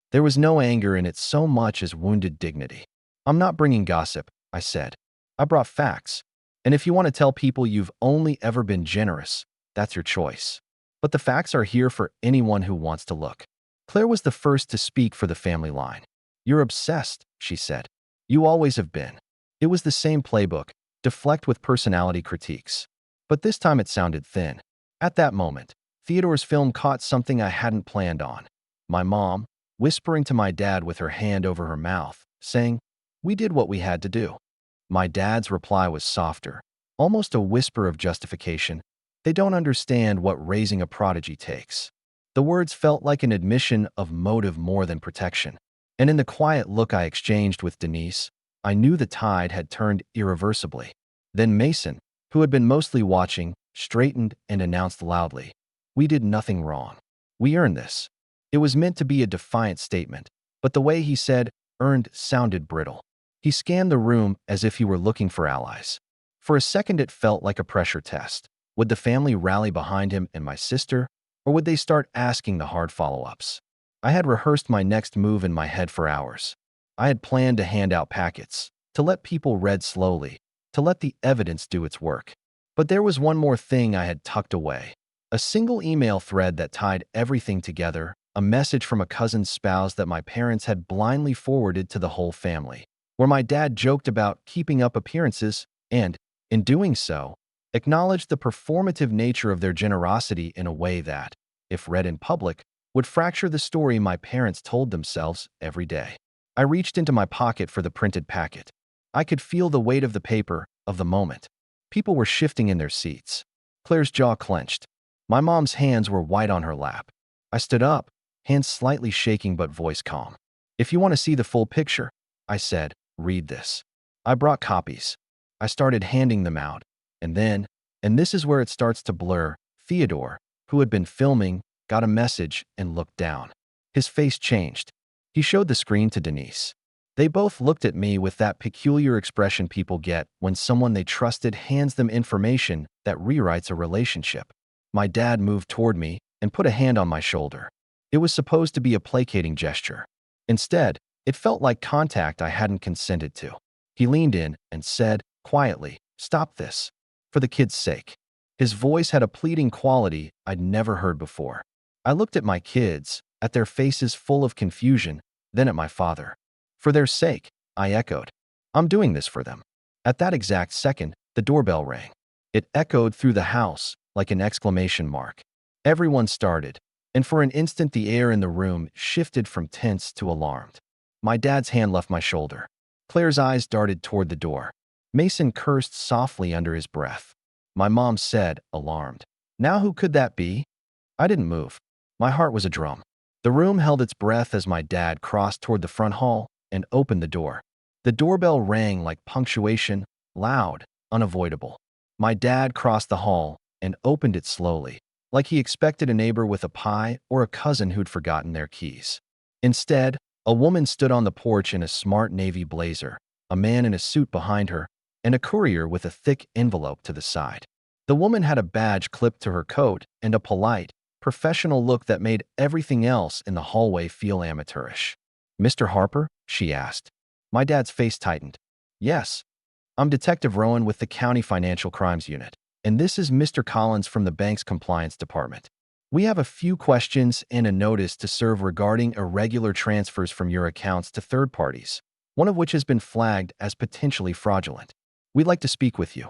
There was no anger in it so much as wounded dignity. "I'm not bringing gossip," I said. "I brought facts. And if you want to tell people you've only ever been generous, that's your choice. But the facts are here for anyone who wants to look." Claire was the first to speak for the family line. "You're obsessed," she said. "You always have been." It was the same playbook, deflect with personality critiques. But this time it sounded thin. At that moment, Theodore's film caught something I hadn't planned on. My mom, whispering to my dad with her hand over her mouth, saying, We did what we had to do. My dad's reply was softer, almost a whisper of justification. They don't understand what raising a prodigy takes. The words felt like an admission of motive more than protection. And in the quiet look I exchanged with Denise, I knew the tide had turned irreversibly. Then Mason, who had been mostly watching, straightened and announced loudly, "We did nothing wrong. We earned this." It was meant to be a defiant statement, but the way he said "earned" sounded brittle. He scanned the room as if he were looking for allies. For a second it felt like a pressure test. Would the family rally behind him and my sister, or would they start asking the hard follow-ups? I had rehearsed my next move in my head for hours. I had planned to hand out packets, to let people read slowly, to let the evidence do its work. But there was one more thing I had tucked away. A single email thread that tied everything together, a message from a cousin's spouse that my parents had blindly forwarded to the whole family, where my dad joked about keeping up appearances and, in doing so, acknowledged the performative nature of their generosity in a way that, if read in public, would fracture the story my parents told themselves every day. I reached into my pocket for the printed packet. I could feel the weight of the paper, of the moment. People were shifting in their seats. Claire's jaw clenched. My mom's hands were white on her lap. I stood up, hands slightly shaking but voice calm. "If you want to see the full picture," I said, "read this." I brought copies. I started handing them out. And then, and this is where it starts to blur, Theodore, who had been filming, got a message and looked down. His face changed. He showed the screen to Denise. They both looked at me with that peculiar expression people get when someone they trusted hands them information that rewrites a relationship. My dad moved toward me and put a hand on my shoulder. It was supposed to be a placating gesture. Instead, it felt like contact I hadn't consented to. He leaned in and said, quietly, "Stop this. For the kids' sake." His voice had a pleading quality I'd never heard before. I looked at my kids, at their faces full of confusion, then at my father. "For their sake," I echoed. "I'm doing this for them." At that exact second, the doorbell rang. It echoed through the house like an exclamation mark. Everyone started, and for an instant the air in the room shifted from tense to alarmed. My dad's hand left my shoulder. Claire's eyes darted toward the door. Mason cursed softly under his breath. My mom said, alarmed, "Now who could that be?" I didn't move. My heart was a drum. The room held its breath as my dad crossed toward the front hall and opened the door. The doorbell rang like punctuation, loud, unavoidable. My dad crossed the hall and opened it slowly, like he expected a neighbor with a pie or a cousin who'd forgotten their keys. Instead, a woman stood on the porch in a smart navy blazer, a man in a suit behind her, and a courier with a thick envelope to the side. The woman had a badge clipped to her coat and a polite, professional look that made everything else in the hallway feel amateurish. "Mr. Harper?" she asked. My dad's face tightened. "Yes. I'm Detective Rowan with the County Financial Crimes Unit, and this is Mr. Collins from the bank's compliance department. We have a few questions and a notice to serve regarding irregular transfers from your accounts to third parties, one of which has been flagged as potentially fraudulent. We'd like to speak with you."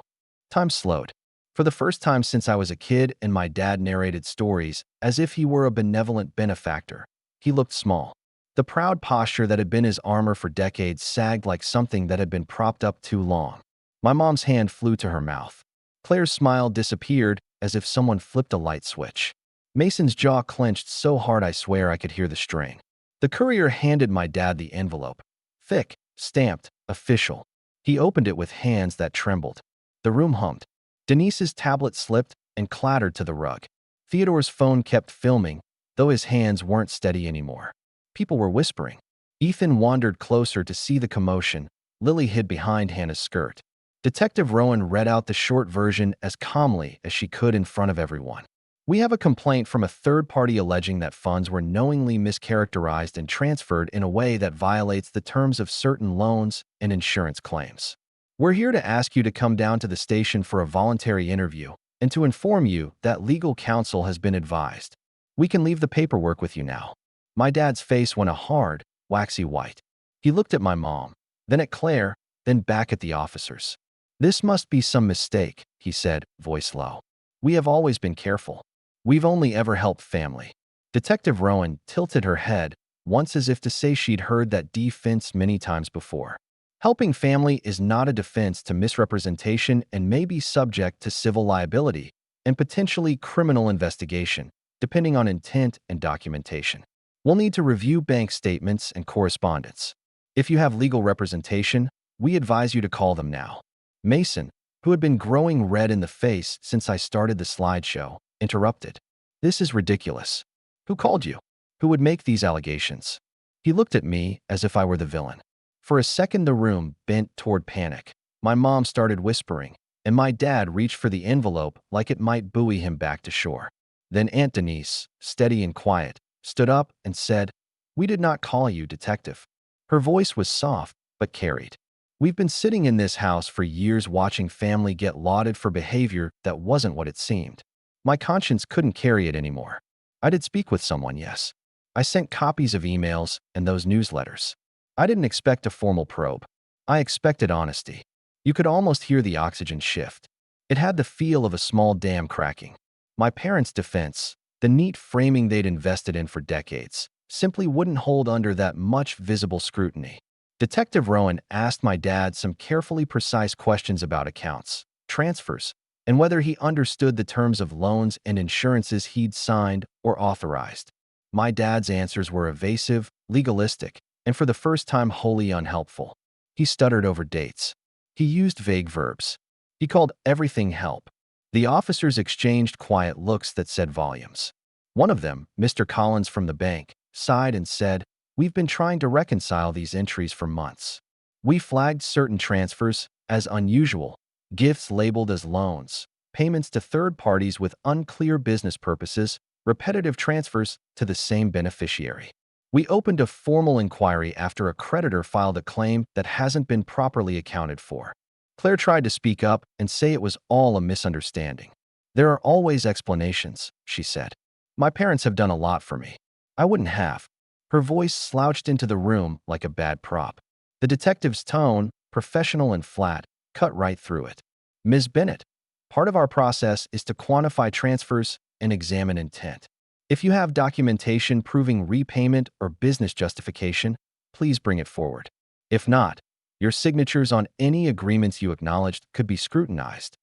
Time slowed. For the first time since I was a kid and my dad narrated stories as if he were a benevolent benefactor, he looked small. The proud posture that had been his armor for decades sagged like something that had been propped up too long. My mom's hand flew to her mouth. Claire's smile disappeared as if someone flipped a light switch. Mason's jaw clenched so hard I swear I could hear the strain. The courier handed my dad the envelope. Thick, stamped, official. He opened it with hands that trembled. The room hummed. Denise's tablet slipped and clattered to the rug. Theodore's phone kept filming, though his hands weren't steady anymore. People were whispering. Ethan wandered closer to see the commotion. Lily hid behind Hannah's skirt. Detective Rowan read out the short version as calmly as she could in front of everyone. "We have a complaint from a third party alleging that funds were knowingly mischaracterized and transferred in a way that violates the terms of certain loans and insurance claims. We're here to ask you to come down to the station for a voluntary interview and to inform you that legal counsel has been advised. We can leave the paperwork with you now." My dad's face went a hard, waxy white. He looked at my mom, then at Claire, then back at the officers. "This must be some mistake," he said, voice low. "We have always been careful. We've only ever helped family." Detective Rowan tilted her head, once as if to say she'd heard that defense many times before. Helping family is not a defense to misrepresentation and may be subject to civil liability and potentially criminal investigation, depending on intent and documentation. We'll need to review bank statements and correspondence. If you have legal representation, we advise you to call them now. Mason, who had been growing red in the face since I started the slideshow, interrupted. This is ridiculous. Who called you? Who would make these allegations? He looked at me as if I were the villain. For a second, the room bent toward panic. My mom started whispering, and my dad reached for the envelope like it might buoy him back to shore. Then Aunt Denise, steady and quiet, stood up and said, "We did not call you, detective." Her voice was soft but carried. "We've been sitting in this house for years watching family get lauded for behavior that wasn't what it seemed. My conscience couldn't carry it anymore. I did speak with someone, yes. I sent copies of emails and those newsletters. I didn't expect a formal probe. I expected honesty." You could almost hear the oxygen shift. It had the feel of a small dam cracking. My parents' defense, the neat framing they'd invested in for decades, simply wouldn't hold under that much visible scrutiny. Detective Rowan asked my dad some carefully precise questions about accounts, transfers, and whether he understood the terms of loans and insurances he'd signed or authorized. My dad's answers were evasive, legalistic, and for the first time wholly unhelpful. He stuttered over dates. He used vague verbs. He called everything help. The officers exchanged quiet looks that said volumes. One of them, Mr. Collins from the bank, sighed and said, "We've been trying to reconcile these entries for months. We flagged certain transfers as unusual, gifts labeled as loans, payments to third parties with unclear business purposes, repetitive transfers to the same beneficiary. We opened a formal inquiry after a creditor filed a claim that hasn't been properly accounted for." Claire tried to speak up and say it was all a misunderstanding. "There are always explanations," she said. "My parents have done a lot for me. I wouldn't have." Her voice slouched into the room like a bad prop. The detective's tone, professional and flat, cut right through it. "Ms. Bennett, part of our process is to quantify transfers and examine intent. If you have documentation proving repayment or business justification, please bring it forward. If not, your signatures on any agreements you acknowledged could be scrutinized."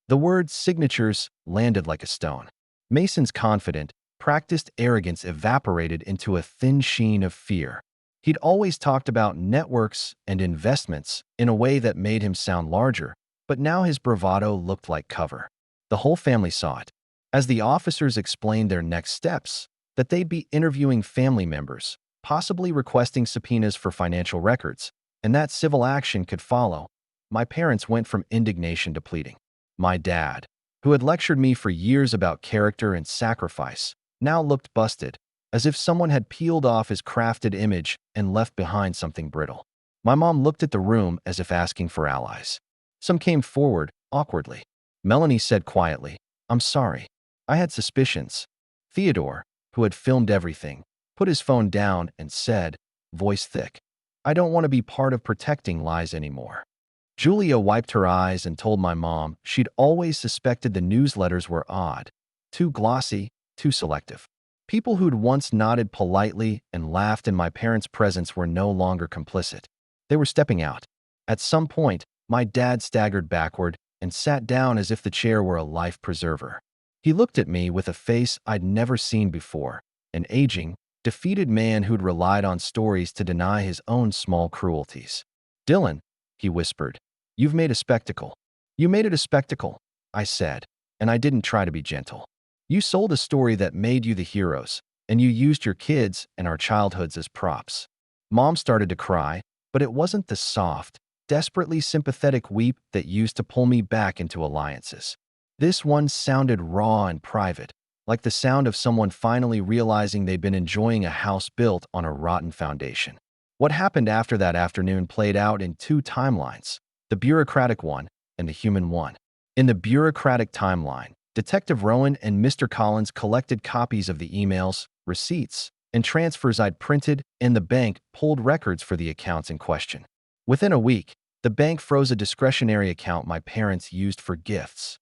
The word signatures landed like a stone. Mason's confident, practiced arrogance evaporated into a thin sheen of fear. He'd always talked about networks and investments in a way that made him sound larger, but now his bravado looked like cover. The whole family saw it. As the officers explained their next steps, that they'd be interviewing family members, possibly requesting subpoenas for financial records, and that civil action could follow, my parents went from indignation to pleading. My dad, who had lectured me for years about character and sacrifice, now looked busted, as if someone had peeled off his crafted image and left behind something brittle. My mom looked at the room as if asking for allies. Some came forward, awkwardly. Melanie said quietly, "I'm sorry. I had suspicions." Theodore, who had filmed everything, put his phone down and said, voice thick, "I don't want to be part of protecting lies anymore." Julia wiped her eyes and told my mom she'd always suspected the newsletters were odd, too glossy, too selective. People who'd once nodded politely and laughed in my parents' presence were no longer complicit. They were stepping out. At some point, my dad staggered backward and sat down as if the chair were a life preserver. He looked at me with a face I'd never seen before, an aging, defeated man who'd relied on stories to deny his own small cruelties. "Dylan," he whispered, "you've made a spectacle." "You made it a spectacle," I said, and I didn't try to be gentle. "You sold a story that made you the heroes, and you used your kids and our childhoods as props." Mom started to cry, but it wasn't the soft, desperately sympathetic weep that used to pull me back into alliances. This one sounded raw and private, like the sound of someone finally realizing they'd been enjoying a house built on a rotten foundation. What happened after that afternoon played out in two timelines, the bureaucratic one and the human one. In the bureaucratic timeline, Detective Rowan and Mr. Collins collected copies of the emails, receipts, and transfers I'd printed, and the bank pulled records for the accounts in question. Within a week, the bank froze a discretionary account my parents used for gifts.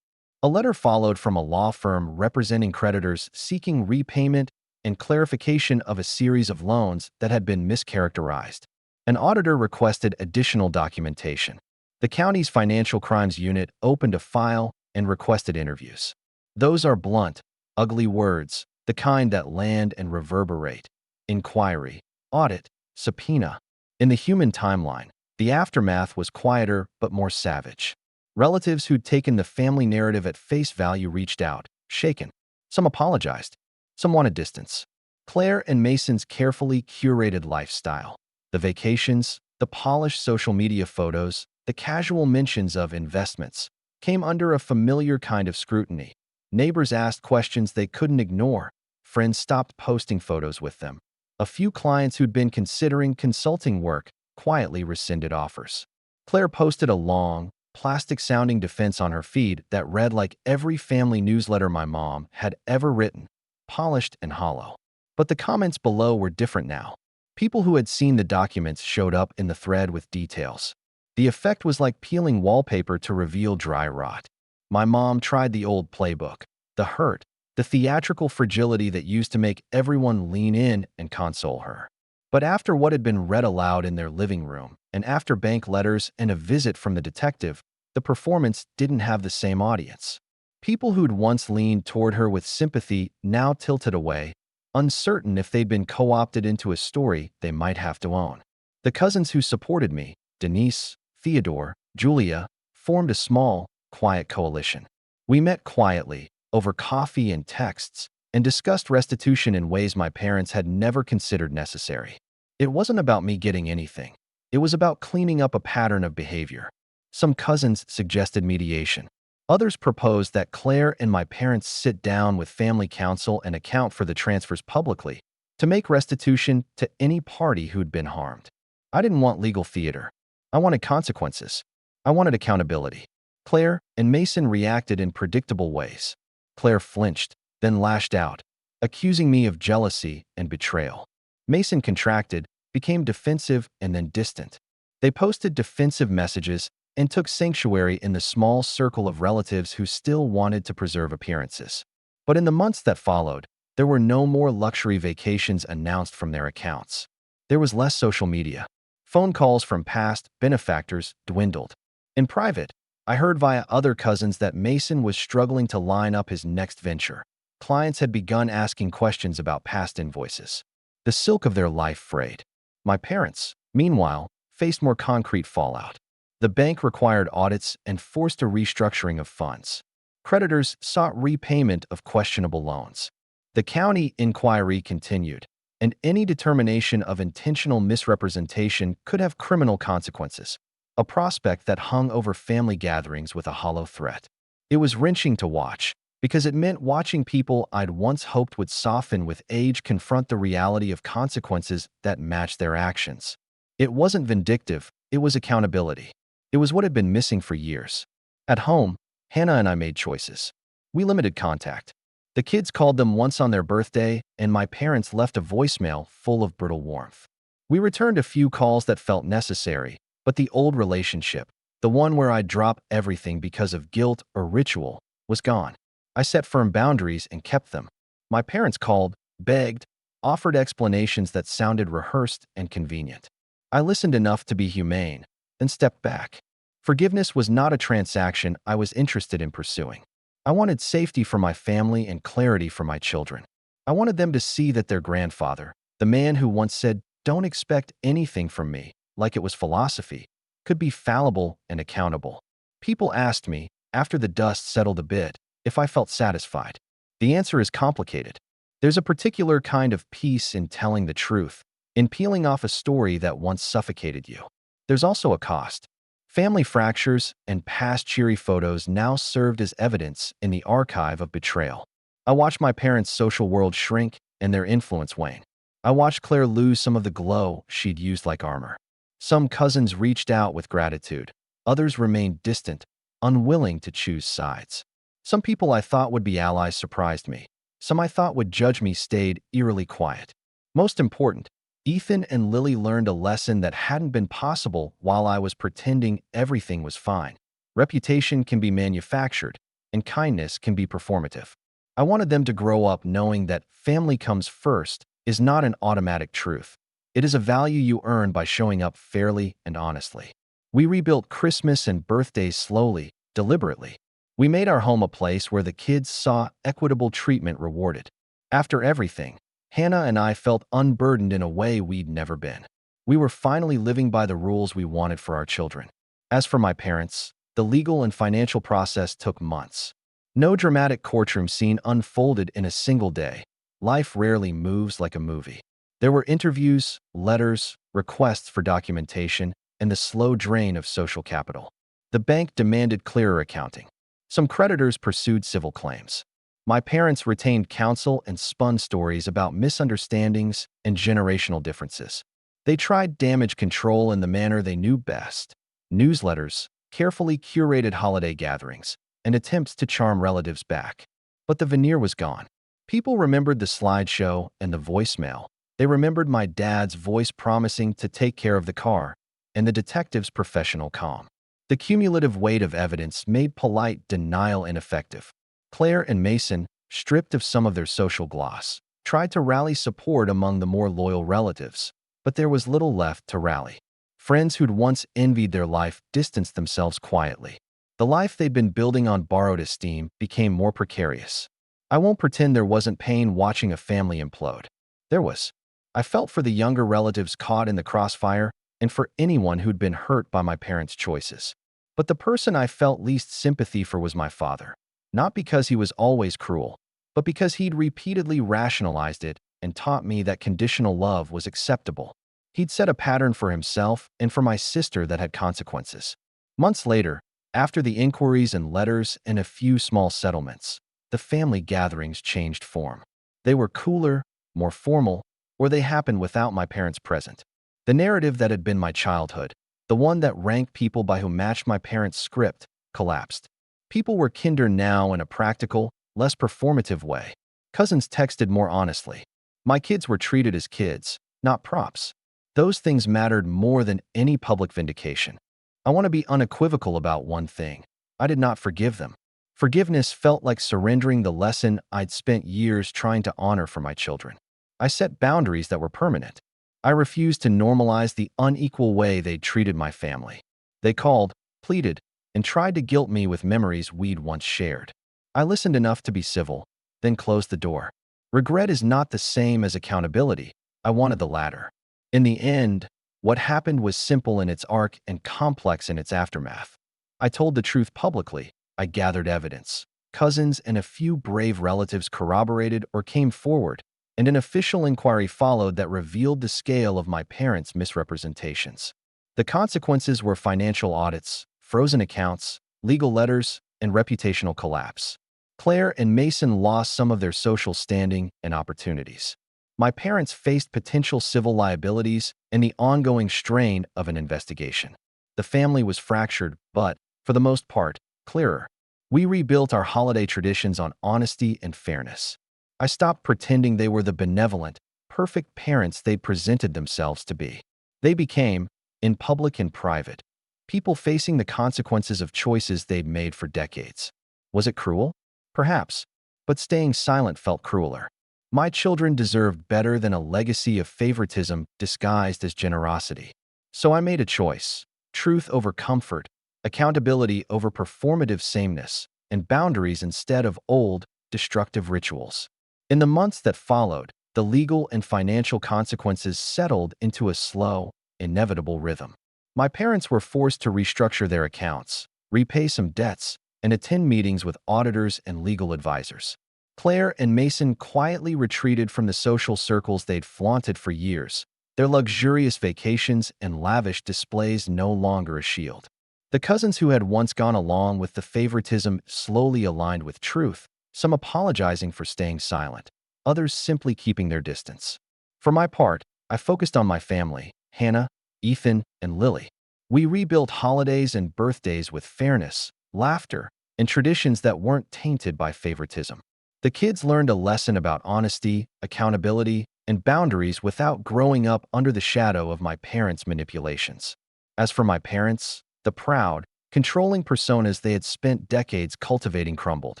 A letter followed from a law firm representing creditors seeking repayment and clarification of a series of loans that had been mischaracterized. An auditor requested additional documentation. The county's financial crimes unit opened a file and requested interviews. Those are blunt, ugly words, the kind that land and reverberate. Inquiry, audit, subpoena. In the human timeline, the aftermath was quieter but more savage. Relatives who'd taken the family narrative at face value reached out, shaken. Some apologized. Some wanted distance. Claire and Mason's carefully curated lifestyle. The vacations, the polished social media photos, the casual mentions of investments came under a familiar kind of scrutiny. Neighbors asked questions they couldn't ignore. Friends stopped posting photos with them. A few clients who'd been considering consulting work quietly rescinded offers. Claire posted a long, plastic-sounding defense on her feed that read like every family newsletter my mom had ever written, polished and hollow. But the comments below were different now. People who had seen the documents showed up in the thread with details. The effect was like peeling wallpaper to reveal dry rot. My mom tried the old playbook, the hurt, the theatrical fragility that used to make everyone lean in and console her. But after what had been read aloud in their living room, and after bank letters and a visit from the detective, the performance didn't have the same audience. People who'd once leaned toward her with sympathy now tilted away, uncertain if they'd been co-opted into a story they might have to own. The cousins who supported me, Denise, Theodore, Julia, formed a small, quiet coalition. We met quietly, over coffee and texts, and discussed restitution in ways my parents had never considered necessary. It wasn't about me getting anything. It was about cleaning up a pattern of behavior. Some cousins suggested mediation. Others proposed that Claire and my parents sit down with family counsel and account for the transfers publicly to make restitution to any party who'd been harmed. I didn't want legal theater. I wanted consequences. I wanted accountability. Claire and Mason reacted in predictable ways. Claire flinched, then lashed out, accusing me of jealousy and betrayal. Mason contracted, became defensive, and then distant. They posted defensive messages and took sanctuary in the small circle of relatives who still wanted to preserve appearances. But in the months that followed, there were no more luxury vacations announced from their accounts. There was less social media. Phone calls from past benefactors dwindled. In private, I heard via other cousins that Mason was struggling to line up his next venture. Clients had begun asking questions about past invoices. The silk of their life frayed. My parents, meanwhile, faced more concrete fallout. The bank required audits and forced a restructuring of funds. Creditors sought repayment of questionable loans. The county inquiry continued, and any determination of intentional misrepresentation could have criminal consequences, a prospect that hung over family gatherings with a hollow threat. It was wrenching to watch, because it meant watching people I'd once hoped would soften with age confront the reality of consequences that matched their actions. It wasn't vindictive, it was accountability. It was what had been missing for years. At home, Hannah and I made choices. We limited contact. The kids called them once on their birthday, and my parents left a voicemail full of brittle warmth. We returned a few calls that felt necessary, but the old relationship, the one where I'd drop everything because of guilt or ritual, was gone. I set firm boundaries and kept them. My parents called, begged, offered explanations that sounded rehearsed and convenient. I listened enough to be humane, then stepped back. Forgiveness was not a transaction I was interested in pursuing. I wanted safety for my family and clarity for my children. I wanted them to see that their grandfather, the man who once said, "Don't expect anything from me," like it was philosophy, could be fallible and accountable. People asked me, after the dust settled a bit, if I felt satisfied. The answer is complicated. There's a particular kind of peace in telling the truth, in peeling off a story that once suffocated you. There's also a cost. Family fractures and past cheery photos now served as evidence in the archive of betrayal. I watched my parents' social world shrink and their influence wane. I watched Claire lose some of the glow she'd used like armor. Some cousins reached out with gratitude. Others remained distant, unwilling to choose sides. Some people I thought would be allies surprised me. Some I thought would judge me stayed eerily quiet. Most important, Ethan and Lily learned a lesson that hadn't been possible while I was pretending everything was fine. Reputation can be manufactured, and kindness can be performative. I wanted them to grow up knowing that family comes first is not an automatic truth. It is a value you earn by showing up fairly and honestly. We rebuilt Christmas and birthdays slowly, deliberately. We made our home a place where the kids saw equitable treatment rewarded. After everything, Hannah and I felt unburdened in a way we'd never been. We were finally living by the rules we wanted for our children. As for my parents, the legal and financial process took months. No dramatic courtroom scene unfolded in a single day. Life rarely moves like a movie. There were interviews, letters, requests for documentation, and the slow drain of social capital. The bank demanded clearer accounting. Some creditors pursued civil claims. My parents retained counsel and spun stories about misunderstandings and generational differences. They tried damage control in the manner they knew best: newsletters, carefully curated holiday gatherings, and attempts to charm relatives back. But the veneer was gone. People remembered the slideshow and the voicemail. They remembered my dad's voice promising to take care of the car, and the detective's professional calm. The cumulative weight of evidence made polite denial ineffective. Claire and Mason, stripped of some of their social gloss, tried to rally support among the more loyal relatives, but there was little left to rally. Friends who'd once envied their life distanced themselves quietly. The life they'd been building on borrowed esteem became more precarious. I won't pretend there wasn't pain watching a family implode. There was. I felt for the younger relatives caught in the crossfire and for anyone who'd been hurt by my parents' choices. But the person I felt least sympathy for was my father. Not because he was always cruel, but because he'd repeatedly rationalized it and taught me that conditional love was acceptable. He'd set a pattern for himself and for my sister that had consequences. Months later, after the inquiries and letters and a few small settlements, the family gatherings changed form. They were cooler, more formal, or they happened without my parents present. The narrative that had been my childhood, the one that ranked people by who matched my parents' script, collapsed. People were kinder now in a practical, less performative way. Cousins texted more honestly. My kids were treated as kids, not props. Those things mattered more than any public vindication. I want to be unequivocal about one thing. I did not forgive them. Forgiveness felt like surrendering the lesson I'd spent years trying to honor for my children. I set boundaries that were permanent. I refused to normalize the unequal way they'd treated my family. They called, pleaded, and tried to guilt me with memories we'd once shared. I listened enough to be civil, then closed the door. Regret is not the same as accountability. I wanted the latter. In the end, what happened was simple in its arc and complex in its aftermath. I told the truth publicly. I gathered evidence. Cousins and a few brave relatives corroborated or came forward, and an official inquiry followed that revealed the scale of my parents' misrepresentations. The consequences were financial audits, frozen accounts, legal letters, and reputational collapse. Claire and Mason lost some of their social standing and opportunities. My parents faced potential civil liabilities and the ongoing strain of an investigation. The family was fractured, but, for the most part, clearer. We rebuilt our holiday traditions on honesty and fairness. I stopped pretending they were the benevolent, perfect parents they'd presented themselves to be. They became, in public and private, people facing the consequences of choices they'd made for decades. Was it cruel? Perhaps, but staying silent felt crueler. My children deserved better than a legacy of favoritism disguised as generosity. So I made a choice: truth over comfort, accountability over performative sameness, and boundaries instead of old, destructive rituals. In the months that followed, the legal and financial consequences settled into a slow, inevitable rhythm. My parents were forced to restructure their accounts, repay some debts, and attend meetings with auditors and legal advisors. Claire and Mason quietly retreated from the social circles they'd flaunted for years, their luxurious vacations and lavish displays no longer a shield. The cousins who had once gone along with the favoritism slowly aligned with truth, some apologizing for staying silent, others simply keeping their distance. For my part, I focused on my family, Hannah, Ethan, and Lily. We rebuilt holidays and birthdays with fairness, laughter, and traditions that weren't tainted by favoritism. The kids learned a lesson about honesty, accountability, and boundaries without growing up under the shadow of my parents' manipulations. As for my parents, the proud, controlling personas they had spent decades cultivating crumbled.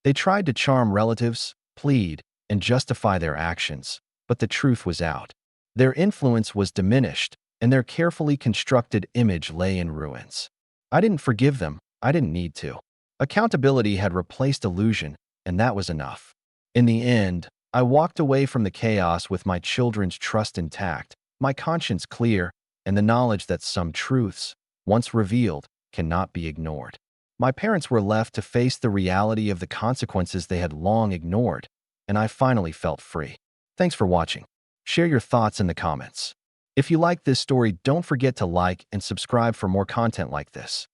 They tried to charm relatives, plead, and justify their actions, but the truth was out. Their influence was diminished, and their carefully constructed image lay in ruins. I didn't forgive them. I didn't need to. Accountability had replaced illusion, and that was enough. In the end, I walked away from the chaos with my children's trust intact, my conscience clear, and the knowledge that some truths, once revealed, cannot be ignored. My parents were left to face the reality of the consequences they had long ignored, and I finally felt free. Thanks for watching. Share your thoughts in the comments. If you like this story, don't forget to like and subscribe for more content like this.